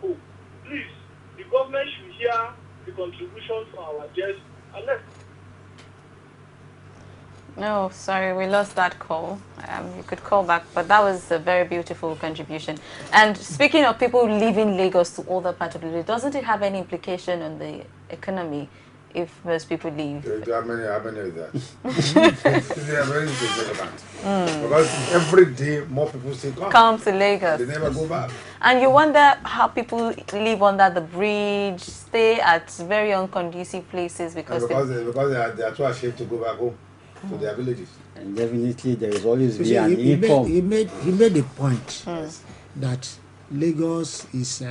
coal? Please, the government should hear the contribution from our guests and let. No, sorry, we lost that call. You could call back, but that was a very beautiful contribution. And speaking of people leaving Lagos to other parts of the country, doesn't it have any implication on the economy if most people leave? How many of that? They are very significant. Because every day more people still come to Lagos. They never go back. And you wonder how people live under the bridge, stay at very unconducive places because they are too ashamed to go back home to their villages. And definitely there is always be an income. He made the point that Lagos is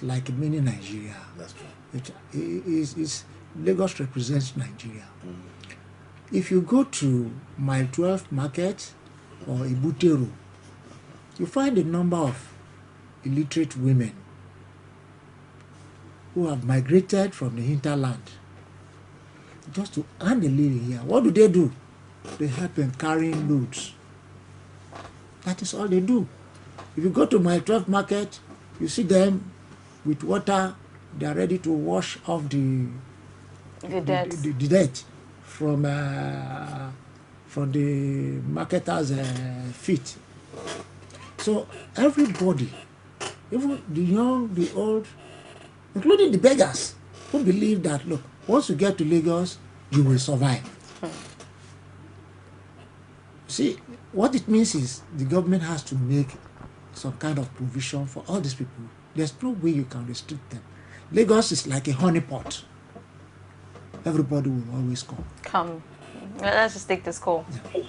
like a mini Nigeria. That's true. Lagos represents Nigeria. If you go to Mile 12 Market or Ibutero, you find a number of illiterate women who have migrated from the hinterland just to earn a living here. What do? They help them carrying loads. That is all they do. If you go to Mile 12 Market, you see them with water. They are ready to wash off the dirt from the marketers' feet. So everybody, even the young, the old, including the beggars, who believe that, look, once you get to Lagos, you will survive. See, what it means is the government has to make some kind of provision for all these people. There's no way you can restrict them. Lagos is like a honeypot. Everybody will always come. Come. Let's just take this call. Yeah.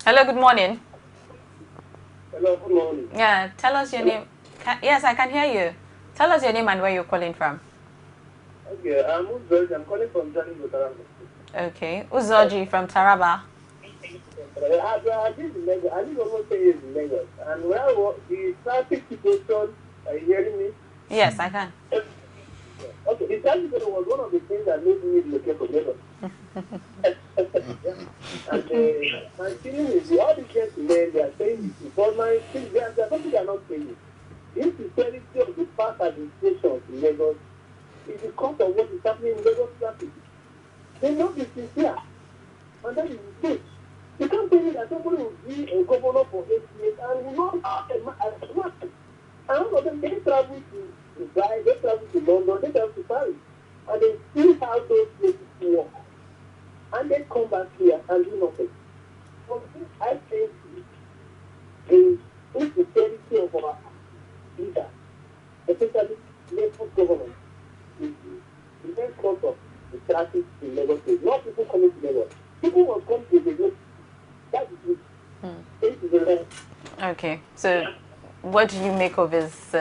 Hello, good morning. Hello, good morning. Yeah, tell us your name. Yes, I can hear you. Tell us your name and where you're calling from. Okay, I'm Uzoji. I'm calling from Taraba. Okay, Uzoji from Taraba. I live almost 10 years in Lagos. And well, the traffic situation, are you hearing me? Yes, I can. Okay, the traffic situation was one of the things that made me locate for Lagos. And my feeling is all these gentlemen, they are saying this, but my feeling, there are something they are not saying. The insincerity of the past administrations in Lagos is because of what is happening in Lagos traffic. They know this is here. And that is the truth. You can't tell me that somebody will be a governor for 8 years and will not have a market. And all of them, they travel to Dubai, they travel to London, they travel to Paris. And they still have those places to work. And they come back here and do nothing. So I think the insincerity of our leaders, especially local government, is the main cause of the traffic in Lagos State. Not people coming to Lagos. People will come to Lagos. That is it. Okay, so what do you make of his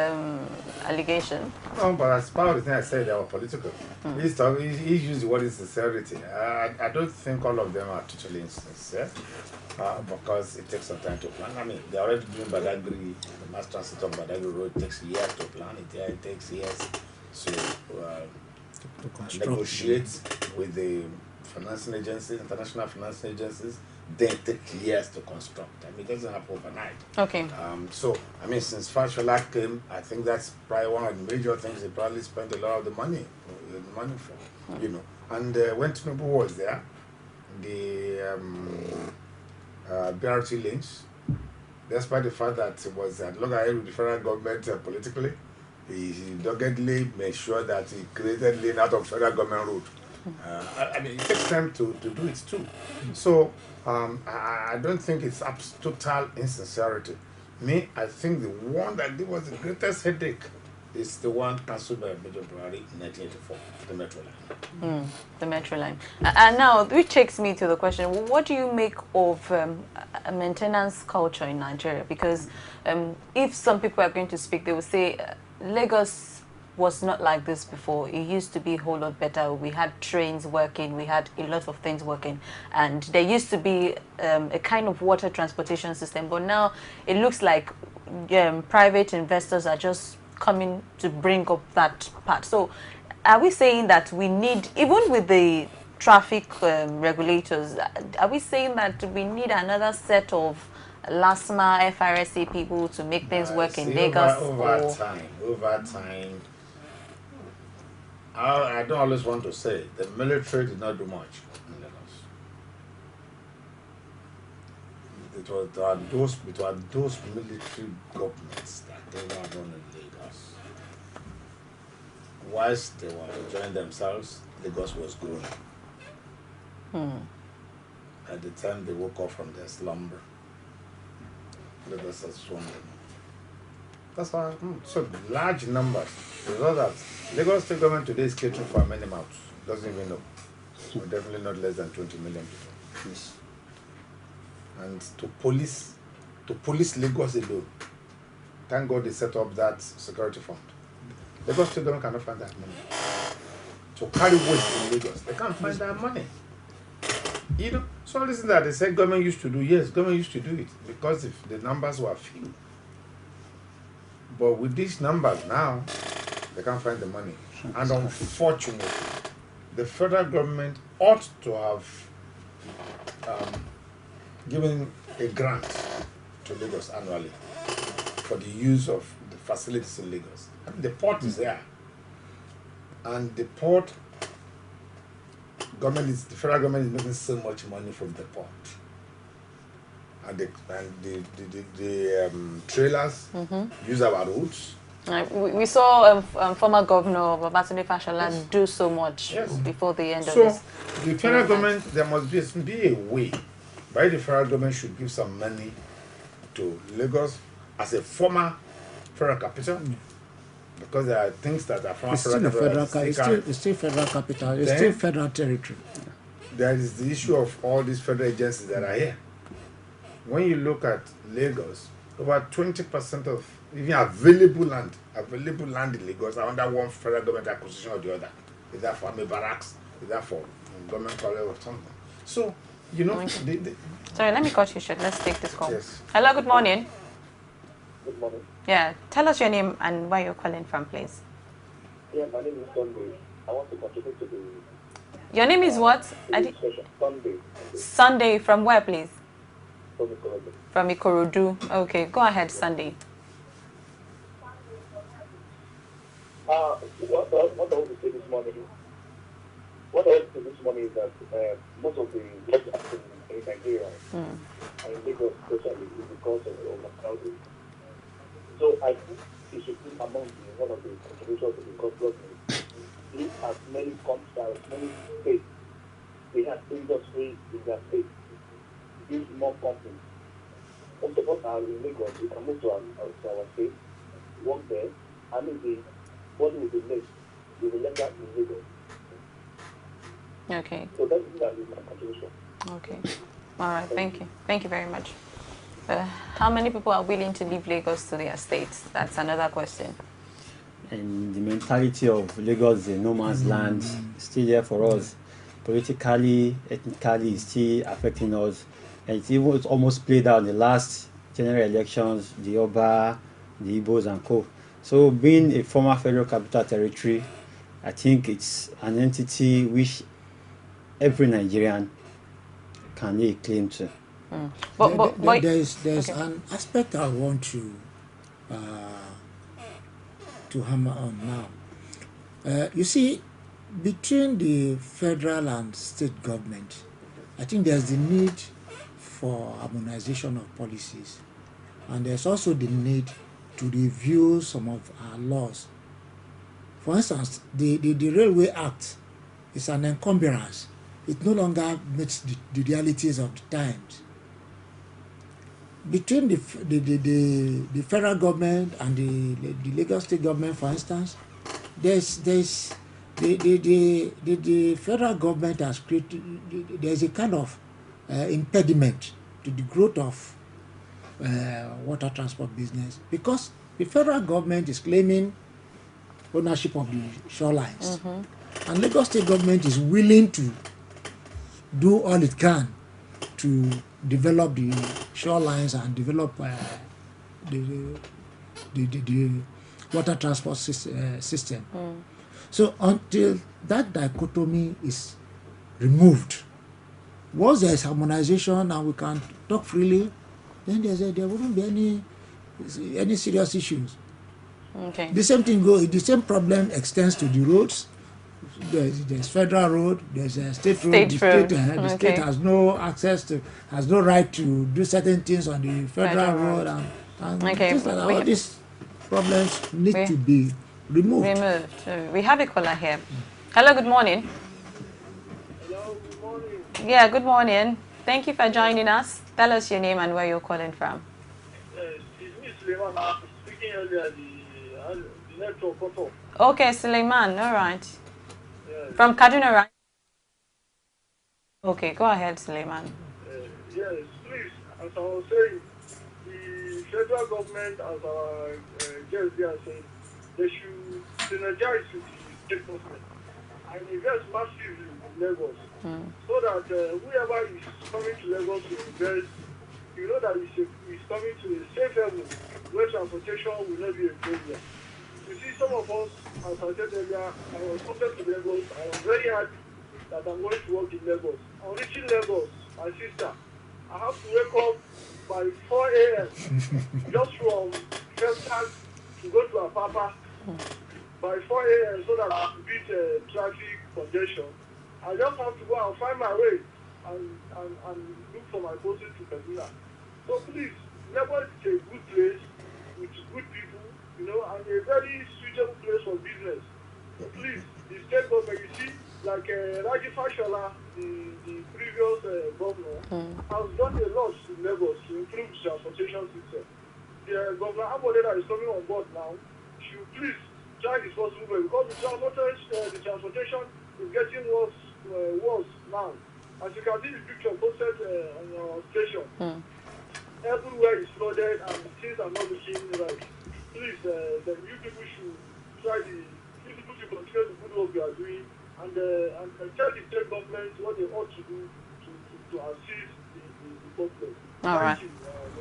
allegation? No, but as part of the thing I said, they were political. He used the word insincerity. I don't think all of them are totally insincere because it takes some time to plan. I mean, they're already doing Badagry, the mass transit of Badagry Road takes years to plan it. It takes years to negotiate with the financing agencies, international financing agencies. They take years to construct. I mean, it doesn't happen overnight. Okay. So, I mean, since Fashola came, I think that's probably one of the major things they probably spent a lot of the money for, you know. And when Tinubu was there, the BRT lanes, despite the fact that it was at loggerhead with the federal government politically, he doggedly made sure that he created lane out of federal government road. I mean, it takes time to do it too. So, I don't think it's total insincerity. Me, I think the one that gave us the greatest headache It's the one cancelled by Major Buhari in 1984, the Metro Line. The Metro Line. And now, which takes me to the question, what do you make of a maintenance culture in Nigeria? Because if some people are going to speak, they will say Lagos was not like this before. It used to be a whole lot better. We had trains working, we had a lot of things working, and there used to be a kind of water transportation system, but now it looks like private investors are just coming to bring up that part. So are we saying that we need, even with the traffic regulators, are we saying that we need another set of LASMA, FRSA people to make things work in Lagos? Over time, I don't always want to say the military did not do much in Lagos. It were those military governments that they were running Lagos. Whilst they were enjoying themselves, Lagos was growing. At the time they woke up from their slumber, Lagos has swollen. That's why, so large numbers. You know that Lagos state government today is catering for many mouths. Doesn't even know. So definitely not less than 20 million people. Yes. And to police Lagos alone, thank God they set up that security fund. Lagos state government cannot find that money. To carry waste in Lagos, they can't find that money. You know, so listen that they said government used to do. Yes, government used to do it because if the numbers were few. But with these numbers now, they can't find the money. And unfortunately, the federal government ought to have given a grant to Lagos annually for the use of the facilities in Lagos. I mean, the port is there. And the port, the federal government is making so much money from the port. And the trailers use our roads. We saw former Governor Babatunde Fashola do so much before the end of this. So the federal government, there must be a way by the federal government should give some money to Lagos as a former federal capital. Because there are things that are from federal capital. It's still federal capital. It's still federal territory. There is the issue of all these federal agencies that are here. When you look at Lagos, over 20% of even available land in Lagos are under one federal government acquisition or the other. Either for army barracks, either for government college or something. So, you know... Sorry, let me cut you short. Let's take this call. Yes. Hello, good morning. Good morning. Yeah, tell us your name and where you're calling from, please. Yeah, my name is Sunday. I want to contribute to the... Your name is what? Sunday. Sunday, from where, please? From Ikorodu. From Ikorodu. Okay, go ahead, Sunday. What I want to say this morning is that most of the jobs happening in Nigeria and in Lagos especially is because of overcrowding. So I think it should be among one of the contributions of the government. Look at many countries, many states, they have industry in their state. Use more companies. Most of us are in Lagos, we can move to our state, work there, and maybe what will be left, we will let that in Lagos. Okay. So that is my contribution. Okay. All right, thank you. Thank you very much. How many people are willing to leave Lagos to their states? That's another question. And the mentality of Lagos, the no man's land, still there for us. Politically, ethnically, it's still affecting us. And it's almost played out in the last general elections, the Oba, the Igbos and co. So being a former federal capital territory, I think it's an entity which every Nigerian can lay claim to. There's an aspect I want to hammer on now. You see, between the federal and state government, I think there's the need for harmonization of policies, and there's also the need to review some of our laws. For instance, the Railway Act is an encumbrance. It no longer meets the realities of the times. between the federal government and the Lagos state government, for instance, there's the federal government has created, there's a kind of impediment to the growth of water transport business, because the federal government is claiming ownership of the shorelines, and Lagos state government is willing to do all it can to develop the shorelines and develop the water transport system. So until that dichotomy is removed, once there is harmonization and we can talk freely, then there wouldn't be any serious issues. Okay. The same thing goes. The same problem extends to the roads. There's federal road. There's a state road. The state has no access to, has no right to do certain things on the federal road, and things like that. All these problems need to be removed. We have a caller here. Hello, good morning. Hello, good morning. Yeah, good morning. Thank you for joining us. Tell us your name and where you're calling from. It's me, Suleiman. I was speaking earlier, the network cut off. Okay, Suleiman, all right. Yes. From Kaduna, right? Okay, go ahead, Suleiman. Yes, please, as I was saying, the federal government, as our guests there saying, they should synergize with the state government and invest massively in Lagos, so that whoever is coming to Lagos to invest, you know that he's coming to a safe haven where transportation will not be a problem. You see, some of us, as I said earlier, I was coming to Lagos. I am very happy that I'm going to work in Lagos. On reaching Lagos, my sister, I have to wake up by 4 a.m. just from Fenton to go to Apapa by 4 a.m. so that I can beat traffic congestion. I just have to go and find my way and look for my courses to Kaduna. So please, Lagos is a good place with good people, you know, and a very suitable place for business. So please, the state government, you see, like Raji Fashola, the previous governor, has done a lot in Lagos to improve the transportation system. The governor Ambode that is coming on board now should please try this possible way, because the transportation is getting worse now. As you can see the picture posted on your station, everywhere is flooded and things are not looking right. Please, the you people should try you people should continue the good work you are doing, and tell the state government what they ought to do to assist the problem. All right. Thank you.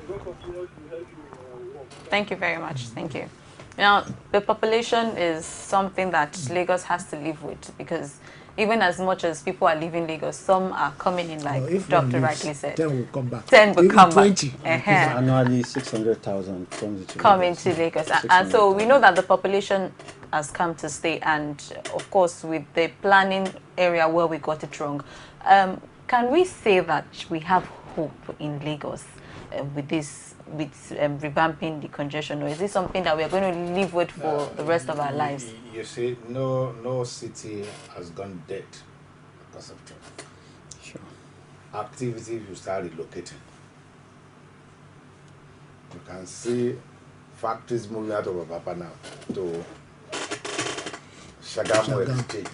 May God continue to help you in your work. Thank you very much. Thank you. Now, the population is something that Lagos has to live with, because even as much as people are leaving Lagos, some are coming in, like Dr. rightly said. 10 will come back. 10 will even come 20. back. Annually, 600,000 come into Lagos. And so we know that the population has come to stay, and of course with the planning area where we got it wrong. Can we say that we have hope in Lagos with revamping the congestion, or is this something that we are going to live with for the rest of our lives? You see, no city has gone dead because of traffic. Sure. Activities will start relocating. You can see factories moving out of Apapa now to Shagamu State.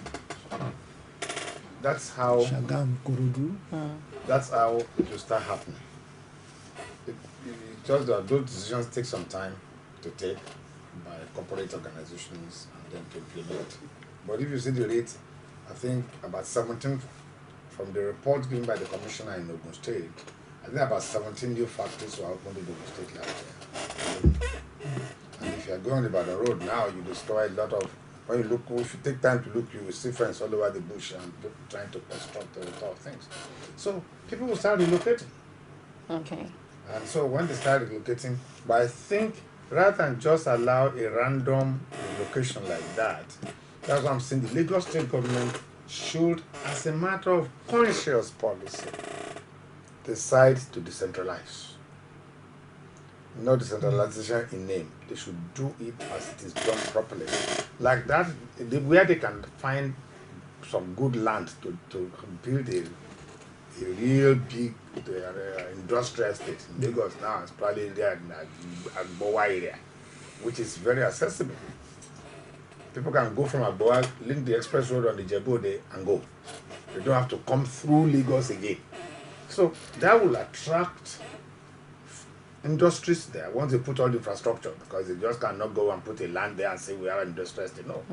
That's how. Shagam, Kurudu. That's how it will start happening. Just that those decisions take some time to take by corporate organizations and then to implement. But if you see the rate, I think about 17, from the report given by the commissioner in Ogun State, I think about 17 new factories were opened in Ogun State last year. And if you are going about the road now, you destroy a lot of. When you look, if you take time to look, you will see fence all over the bush and people trying to construct a lot of things. So people will start relocating. Okay. And so when they start relocating, but I think rather than just allow a random relocation like that, that's what I'm saying, the Lagos state government should, as a matter of conscious policy, decide to decentralize. Not decentralization in name. They should do it as it is done properly. Like that, where they can find some good land to build a real big industrial estate in Lagos now. It's probably there in Agbowa area, which is very accessible. People can go from Agbowa, link the express road on the Jebode and go. They don't have to come through Lagos again. So that will attract industries there once they put all the infrastructure, because they just cannot go and put a land there and say we have an industrial estate. No.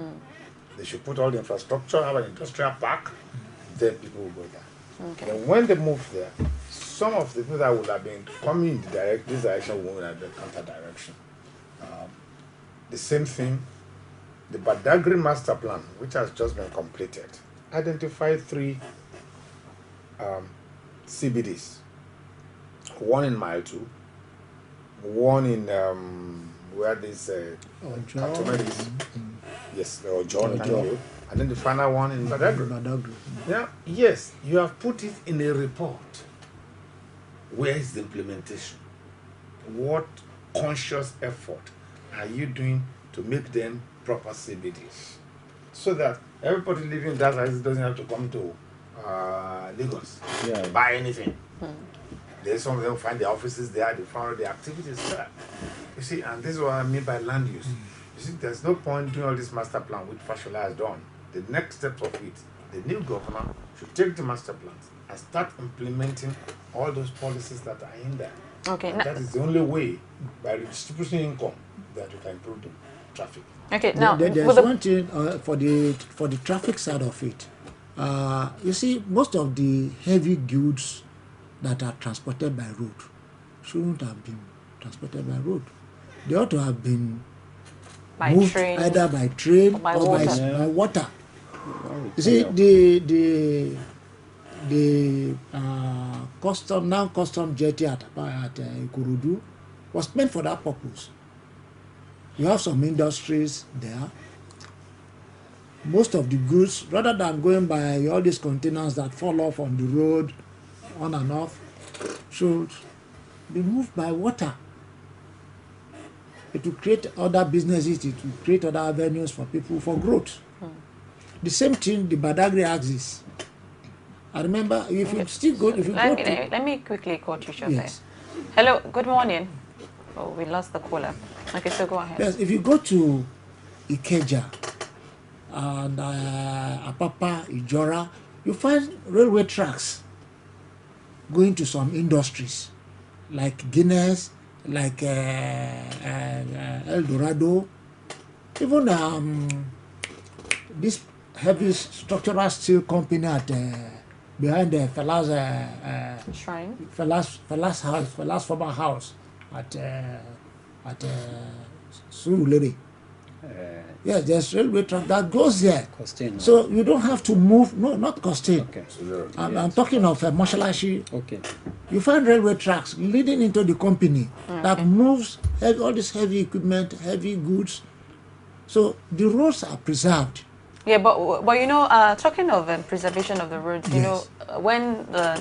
They should put all the infrastructure, have an industrial park, then people will go there. Okay. And when they move there, some of the people that would have been coming in this direction will have the counter direction. The same thing, the Badagry master plan, which has just been completed, identified 3 CBDs. One in Mile 2, one in where this cantonment is. Yes, John Road, and then the final one in Badagry. Now, yes, you have put it in a report. Where is the implementation? What conscious effort are you doing to make them proper CBDs? So that everybody living in that house doesn't have to come to Lagos to buy anything. There's some of them find the offices there, they find the activities there. You see, and this is what I mean by land use. You see, there's no point doing all this master plan which Fashola has done. The next step of it, the new governor should take the master plans and start implementing all those policies that are in there. Okay. That is the only way, by redistributing income, that we can improve the traffic. Okay. Now, there's one thing for the traffic side of it. You see, most of the heavy goods that are transported by road shouldn't have been transported by road. They ought to have been moved train, either by train or by water. You see, the custom jetty at Ikorodu was meant for that purpose. You have some industries there. Most of the goods, rather than going by all these containers that fall off on the road, on and off, should be moved by water. It will create other businesses, it will create other avenues for people for growth. The same thing the Badagry axis. I remember, if you still go, if you go to... Let me quickly cut you short Yes. there. Hello, good morning. Oh, we lost the caller. Okay, so go ahead. Yes, if you go to Ikeja and Apapa, Ijora, you find railway tracks going to some industries like Guinness, like El Dorado, even this heavy structural steel company at behind the Fela's Shrine, Fela's house, Fela's former house at Surulere. Yes, there's railway track that goes there. Costain. So you don't have to move. No, not Costain. Okay. I'm talking of Moshalashi. Okay. You find railway tracks leading into the company that moves all this heavy equipment, heavy goods. So the roads are preserved. Yeah, but you know, talking of preservation of the roads, you know, when the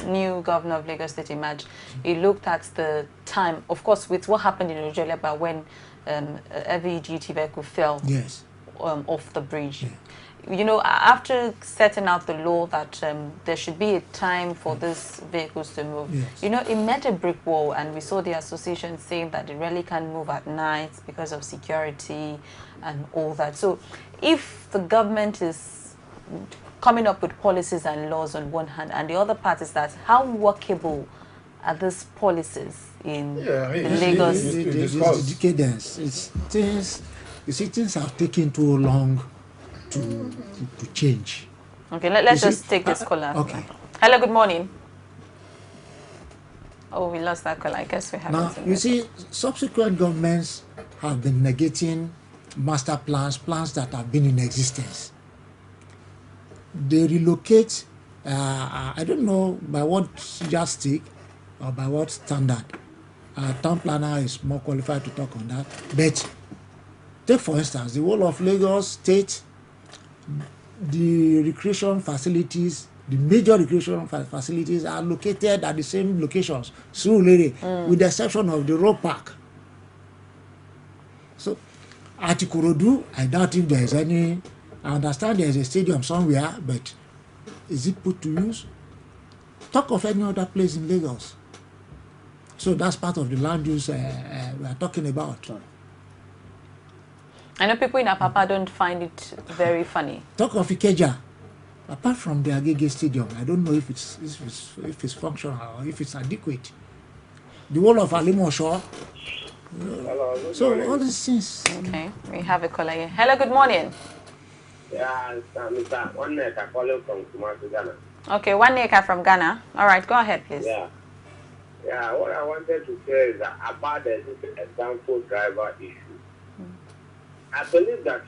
new governor of Lagos State emerged, he looked at the time, of course, with what happened in Nigeria, but when heavy duty vehicle fell off the bridge. You know, after setting out the law that there should be a time for these vehicles to move, you know, it met a brick wall, and we saw the association saying that they really can't move at night because of security and all that. So if the government is coming up with policies and laws on one hand, and the other part is that how workable are these policies in Lagos? It's decadence. It's things, you see, things have taken too long to change. Okay, let's just take this caller. Okay. Hello, good morning. Oh, we lost that caller. I guess we have. Now, you see, subsequent governments have been negating master plans that have been in existence. They relocate, I don't know by what yardstick or by what standard. Town planner is more qualified to talk on that. But take, for instance, the whole of Lagos State, the recreation facilities, the major recreation facilities are located at the same locations, Surulere, with the exception of the road park. So, at Ikorodu, I doubt if there is any. I understand there is a stadium somewhere, but is it put to use? talk of any other place in Lagos. So that's part of the land use we are talking about. I know people in Apapa don't find it very funny. Talk of Ikeja. Apart from the Agege Stadium, I don't know if it's functional or if it's adequate. The whole of Alimosho. So all these things. Okay, we have a caller here. Hello, good morning. Yeah, Mr. One Neck, calling from Kumasi, Ghana. Okay, 1 acre from Ghana. All right, go ahead, please. Yeah. What I wanted to say is that about the example driver issue. I believe that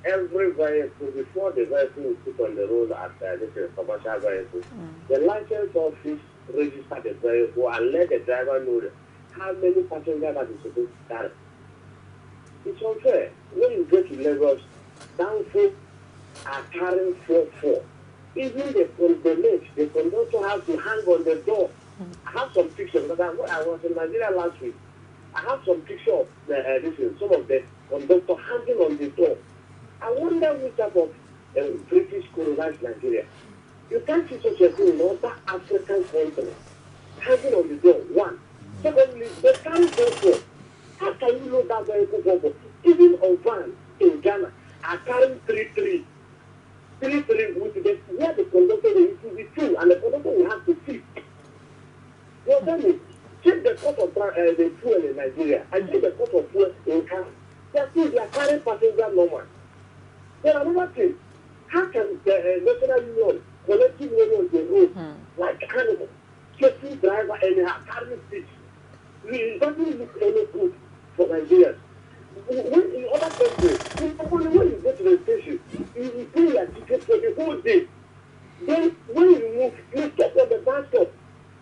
every vehicle, before the vehicle is put on the road as this is a commercial vehicle, the license office register the vehicle and let the driver know how many passengers that is supposed to carry. It's unfair. When you go to Lagos, downfall are carrying 4. Even the conductor has to hang on the door. I have some pictures because I was in Nigeria last week. I have some pictures of some of the conductor hanging on the door. I wonder which type of British colonized Nigeria. You can't see such a thing in other African countries. Hanging on the door, one. Secondly, they carry 4. How can you load that vehicle 4? Even on van in Ghana are carrying 3 with the where the conductor will use to be 2 and the conductor will have to sit. You tell me, check the cost of the fuel in Nigeria and check the cost of fuel in Ghana. They are carrying passenger normal. Then another thing, how can the National Union collective money on the road like animals, chasing driver anyhow, carrying seats? It doesn't look any good for Nigerians. When in other countries, when you go to the station, you pay your ticket for the whole day. Then when you move, you stop at the bus stop.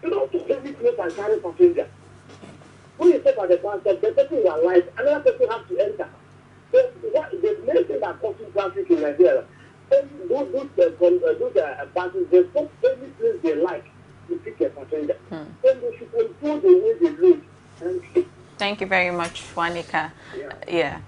You don't have to every place and carry passengers. When you stop at the bus stop, the person will alight, another person has to enter. So the main thing that causes traffic in Nigeria, those buses, they stop every place they like to pick a passenger. Then they should control the way they load. Thank you very much, Wanika. Yeah.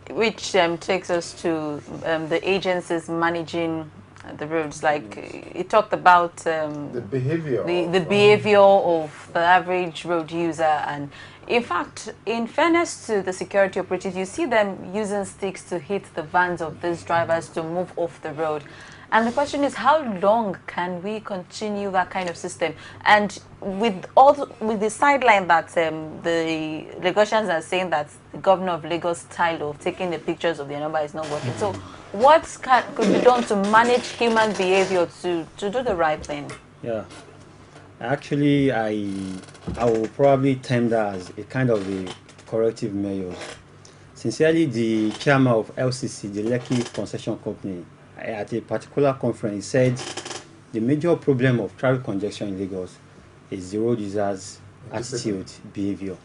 Which takes us to the agencies managing the roads. Like it talked about the behavior, the behavior of the average road user, and in fact, in fairness to the security operatives, you see them using sticks to hit the vans of these drivers to move off the road. And the question is, how long can we continue that kind of system? And with the sideline that the Lagosians are saying that the governor of Lagos style of taking the pictures of their number is not working. So what could be done to manage human behavior to do the right thing? Yeah. Actually, I will probably term that as a kind of a corrective measure. Sincerely, the chairman of LCC, the Lekki Concession Company, at a particular conference said the major problem of traffic congestion in Lagos is the road users' attitude, behavior.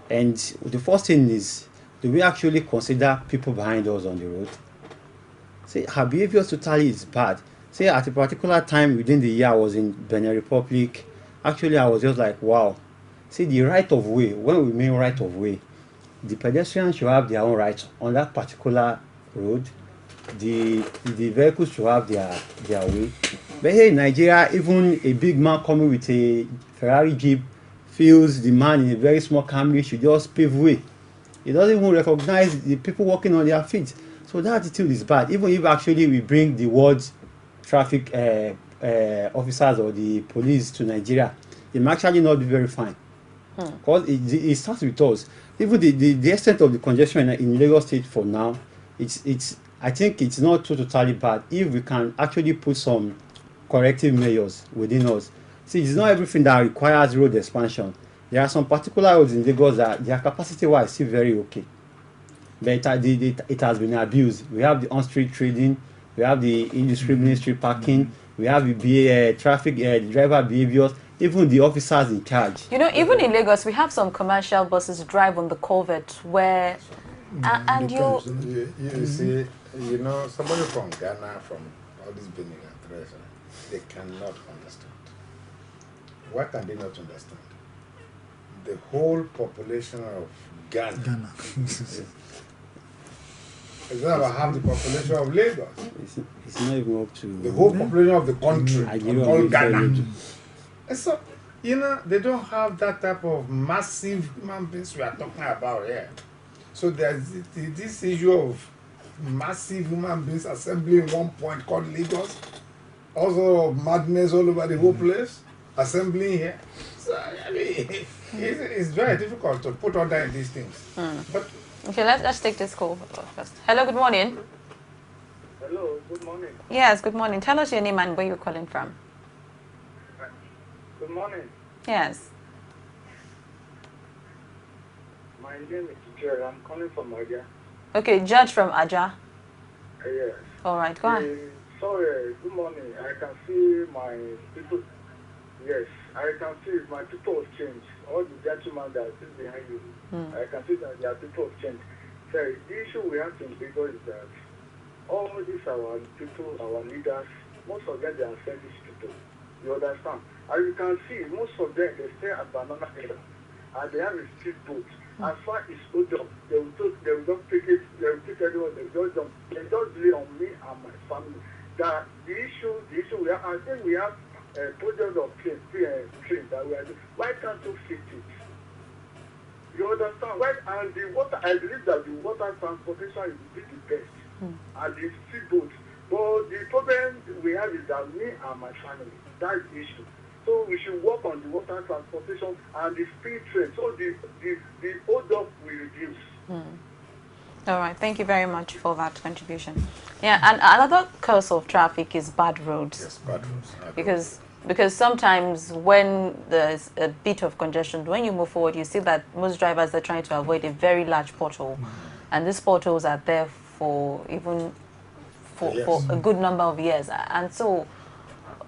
And the first thing is, do we actually consider people behind us on the road? See, her behavior totally is bad. Say at a particular time within the year I was in Benin Republic, actually I was just like, wow. See, the right of way, when we mean right of way, the pedestrians should have their own rights on that particular road. The vehicles should have their way. But here in Nigeria, even a big man coming with a Ferrari Jeep feels the man in a very small Camry should just pave way. He doesn't even recognize the people walking on their feet. So that attitude is bad. Even if actually we bring the world's traffic officers or the police to Nigeria, they may actually not be very fine. Because it starts with us. Even the extent of the congestion in Lagos State for now, I think it's not totally bad if we can actually put some corrective measures within us. See, it's not everything that requires road expansion. There are some particular roads in Lagos that their capacity-wise is still very okay. But it has been abused. We have the on-street trading, we have the indiscriminate street parking, we have the traffic driver behaviors, even the officers in charge. You know, even in Lagos, we have some commercial buses drive on the culvert where, and you see, you know, somebody from Ghana, from all these Benin and Treasure, they cannot understand. Why can they not understand? The whole population of Ghana. It's not about half the population of Lagos. It's not even up to the whole population of the country, all Ghana. And so, they don't have that type of massive human beings we are talking about here. So there's this issue of massive human beings assembling in one point called Lagos. Also madness all over the whole place, assembling here. So, I mean, it's very difficult to put order in these things. But okay, let's take this call first. Hello, good morning. Hello, good morning. Yes, good morning. Tell us your name and where you're calling from. Good morning. Yes. My name is Jerry. I'm calling from Aja. Okay, Judge from Aja. Yes. All right, go on. Sorry, good morning. I can see my people. Yes, I can see my people have changed. All the gentlemen that are behind you, I can see that their people have changed. So the issue we have in Lagos is that all these our people, our leaders, most of them they are selfish people. You understand? As you can see, most of them they stay at Banana Island and they have a speedboat. As far as hold up, they will just pick it, they will pick everyone, they just lay on me and my family. That the issue we have, I think we have a project of train that we are doing. Why can't you fix it? You understand? Why? And the water, I believe that the water transportation will be the best. And the speedboat. But the problem we have is that me and my family, that's the issue. So we should work on the water transportation and the speed train. So the hold up will reduce. All right, thank you very much for that contribution. Yeah, and another cause of traffic is bad roads. yes, bad roads. Because sometimes when there's a bit of congestion, when you move forward, you see that most drivers are trying to avoid a very large pothole, and these potholes are there for for a good number of years. And so,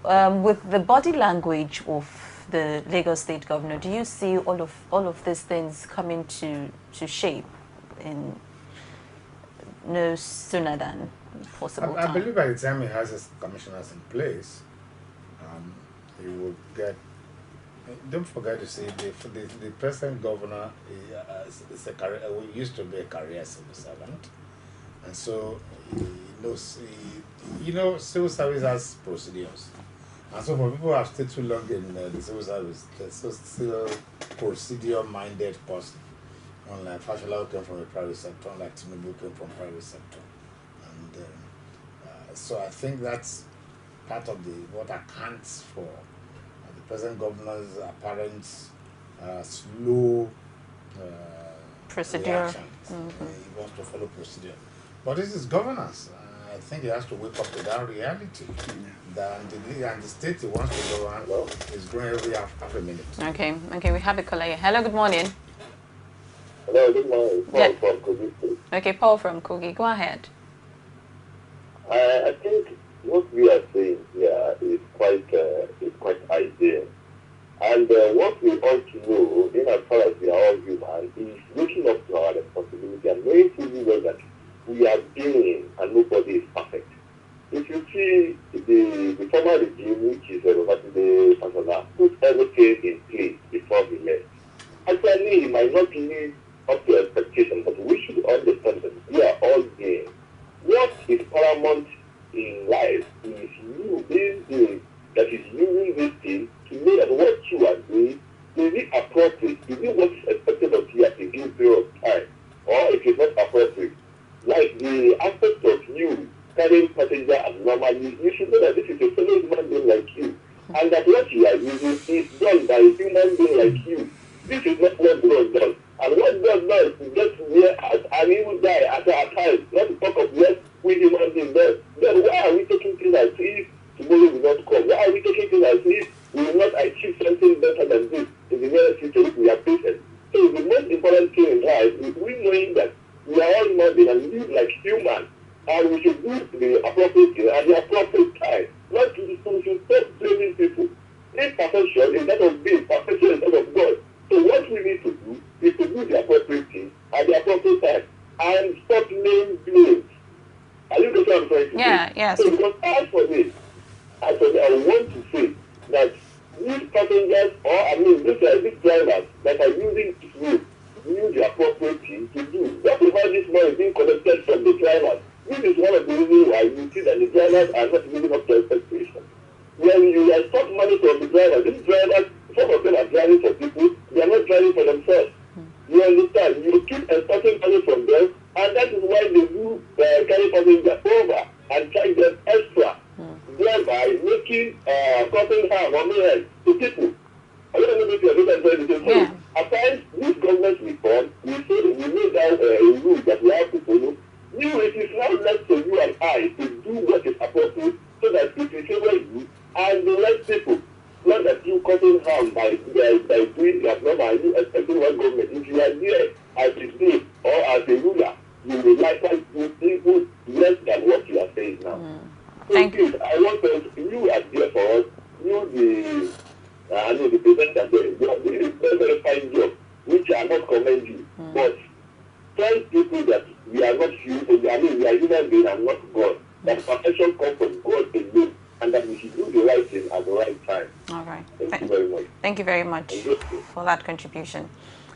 with the body language of the Lagos State Governor, do you see all of these things coming to shape in no sooner than possible I time? believe by the time he has his commissioners in place, he will get. Don't forget to say the present governor is a career. Used to be a career civil servant, and so he knows. Civil service has procedures, and so for people who have stayed too long in the civil service, they're still procedure-minded person. Unlike Fashola who came from the private sector, unlike Tinubu came from private sector, and so I think that's part of what accounts for the present governor's apparent slow procedure. reaction. He wants to follow procedure, but this is governance. I think he has to wake up to that reality. And the state he wants to govern is growing every half a minute. Okay, we have a caller here. Hello, good morning. Hello, good morning. Paul from Kogi. Okay, Paul from Kogi, go ahead. I think what we are saying here is quite ideal. And what we ought to know, in as far as we are all human, is looking up to our responsibility and knowing fully well that we are doing and nobody is perfect. If you see the former regime, which is the Fashola, put everything in place before he left. Actually, it might not live up to expectation, but we should understand that we are all here. What is paramount in life is you being doing that is using this thing to know that what you are doing is it appropriate, is it what is expected of you at a given period of time, or if it's not appropriate. Like the aspect of you carrying passenger abnormally, you should know that this is a fellow human being like you, and that what you are using is done by a human being like you. This is not what God does. And what God does is just where an evil die at our time, not to talk of what we human beings do. Then why are we taking things as if tomorrow will not come? Why are we taking things as if we will not achieve something better than this in the near future if we are patient? So the most important thing in life is we knowing that we are all human beings and live like humans, and we should do the appropriate thing at the appropriate time. Not to we should stop blaming people. Imperfection is that of being, perfection is that of God. So what we need to do is to do the appropriate thing at the appropriate time and stop laying blames. Are you getting what I'm trying to say? Yes. So because as for me, I want to say that these passengers these drivers that are using this road use the appropriate thing to do. Whatever this money is being collected from the drivers, this is one of the reasons why you see that the drivers are not living up to expectations. When you expect money from the driver, these drivers making cutting harm on the head to people. I don't know if you're going to say so. At times, this government reform, we say we made out a rule that we have to follow. It is now left to you and I to do what is appropriate so that people favor you and the right people. Not that you cutting harm by doing that. Not by you expecting one government. If you are there as a state or as a ruler, you will likewise do people less than what you are saying now. Thank you. I want to, you are there for us. You the presenter, they do a very fine job, which I not commend you. But tell people that we are not human, we are human beings and not God. That perfection comes from God alone, and that we should do the right thing at the right time. All right. Thank you very much. Thank you very much for that contribution.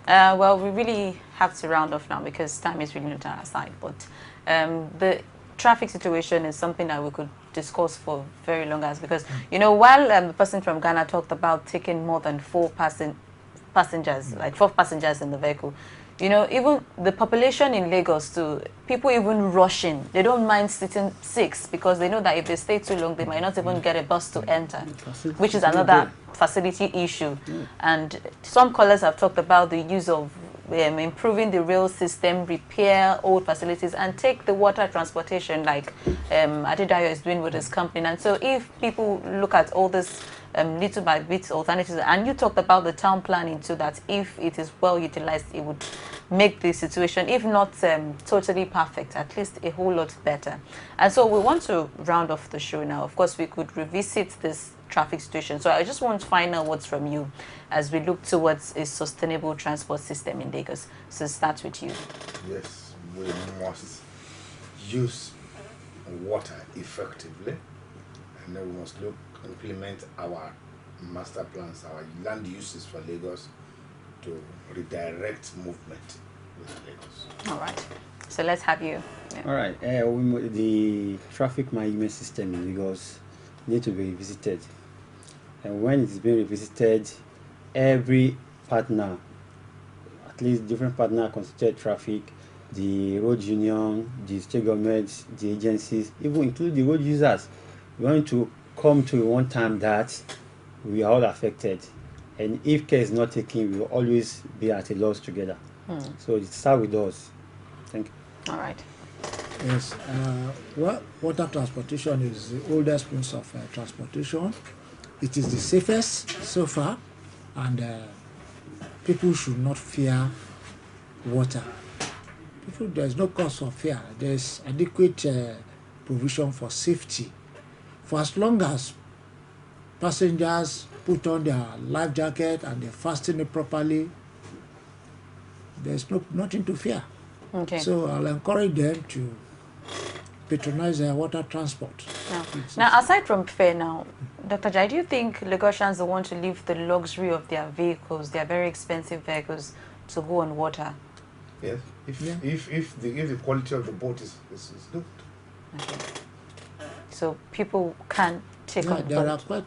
Well, we really have to round off now because time is really not on our side. But the traffic situation is something that we could discuss for very long as, because while the person from Ghana talked about taking more than 4 passengers, like 4 passengers in the vehicle, even the population in Lagos too, people even rushing, they don't mind sitting 6 because they know that if they stay too long, they might not even get a bus to enter, which is another facility issue. And some callers have talked about the use of improving the rail system, repair old facilities, and take the water transportation like Adedayo is doing with his company. And so if people look at all this little by bit alternatives, and you talked about the town planning too, that if it is well utilized, it would make the situation, if not totally perfect, at least a whole lot better. And so we want to round off the show now. Of course, we could revisit this traffic situation. So I just want final words from you as we look towards a sustainable transport system in Lagos. So start with you. Yes, we must use water effectively, and then we must implement our master plans, our land uses for Lagos to redirect movement with Lagos. All right. So let's have you. Yeah. All right. The traffic management system in Lagos need to be revisited. And when it is being revisited, every partner, at least different partner constituted traffic, the road union, the state government, the agencies, even include the road users, we want to come to one time that we are all affected. And if care is not taken, we will always be at a loss together. So it starts with us. Thank you. All right. Yes, well, water transportation is the oldest means of transportation. It is the safest so far, and people should not fear water. There's no cause for fear. There's adequate provision for safety. For as long as passengers put on their life jacket and they fasten it properly, there's nothing to fear. Okay. So I'll encourage them to patronize their water transport. Now, aside from fear now, Dr. Jai, do you think Lagosians want to leave the luxury of their vehicles, their very expensive vehicles, to go on water? Yes. If the quality of the boat is good. Okay. So people can take on there are quite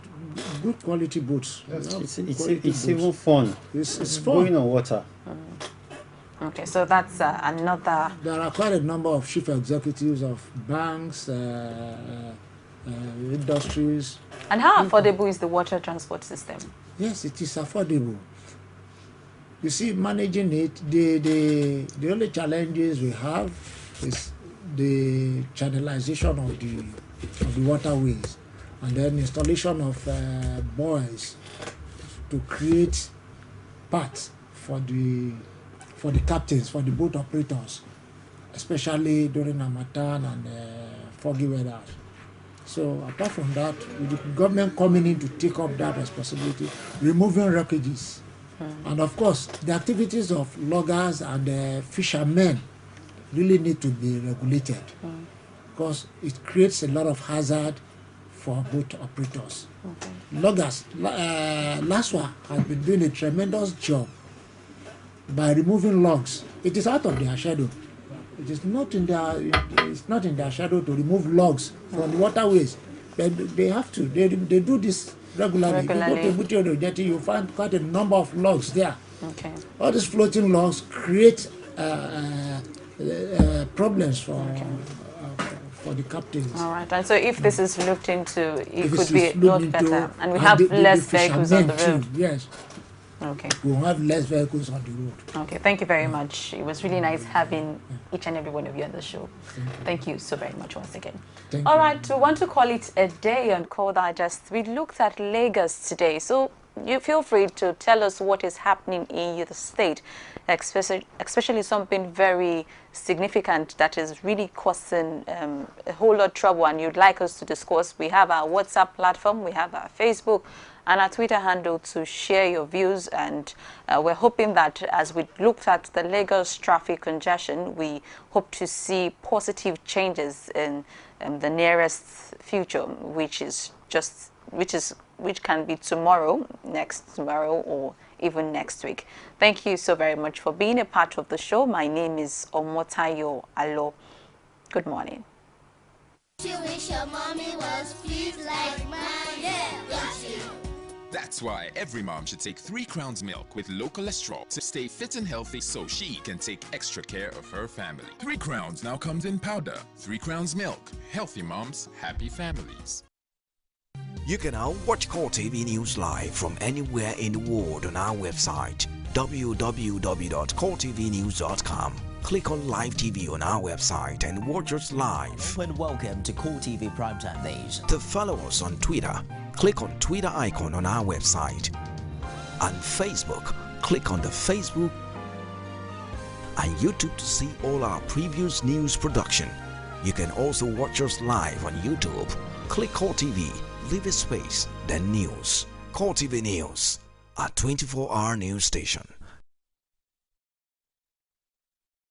good quality boats. Yes. It's even fun. It's fun. Going on water. Okay, so that's another... There are quite a number of chief executives of banks, industries. And how affordable is the water transport system? Yes, it is affordable. You see, managing it, the only challenges we have is the channelization of the waterways, and then installation of buoys to create paths for the captains, for the boat operators, especially during Harmattan and foggy weather. So apart from that, with the government coming in to take up that responsibility, removing wreckages, and of course the activities of loggers and fishermen really need to be regulated, because it creates a lot of hazard for boat operators. Okay. Loggers, LASWA has been doing a tremendous job by removing logs. It is out of their shadow. It is not in their shadow to remove logs from the waterways. They have to. They do this regularly. If you go to Buteo Jetty, you find quite a number of logs there. Okay. All these floating logs create problems for for the captains. All right, and so if this is looked into, it If could it be is a lot looked better, into, and we have the less vehicles on the fishermen road. too, yes. Okay. We'll have less vehicles on the road. Okay, thank you very much. It was really nice having each and every one of you on the show. Thank you so very much once again. All right, we want to call it a day on Call Digest. We looked at Lagos today, so you feel free to tell us what is happening in the state, especially something very significant that is really causing a whole lot of trouble and you'd like us to discuss. We have our WhatsApp platform, we have our Facebook and our Twitter handle to share your views, and we're hoping that as we looked at the Lagos traffic congestion, we hope to see positive changes in the nearest future, which can be tomorrow, next tomorrow, or even next week. Thank you so very much for being a part of the show. My name is Omotayo Alo. Good morning. You wish your mommy was pleased like mine, yeah, don't you? That's why every mom should take 3 Crowns milk with low cholesterol to stay fit and healthy so she can take extra care of her family. 3 Crowns now comes in powder. 3 Crowns milk. Healthy moms, happy families. You can now watch Core TV News live from anywhere in the world on our website www.coretvnews.com. Click on Live TV on our website and watch us live. And welcome to Core TV Primetime Days. To follow us on Twitter, click on Twitter icon on our website. On Facebook, click on the Facebook and YouTube to see all our previous news production. You can also watch us live on YouTube. Click Core TV, leave a space, then News. Core TV News, a 24-hour news station.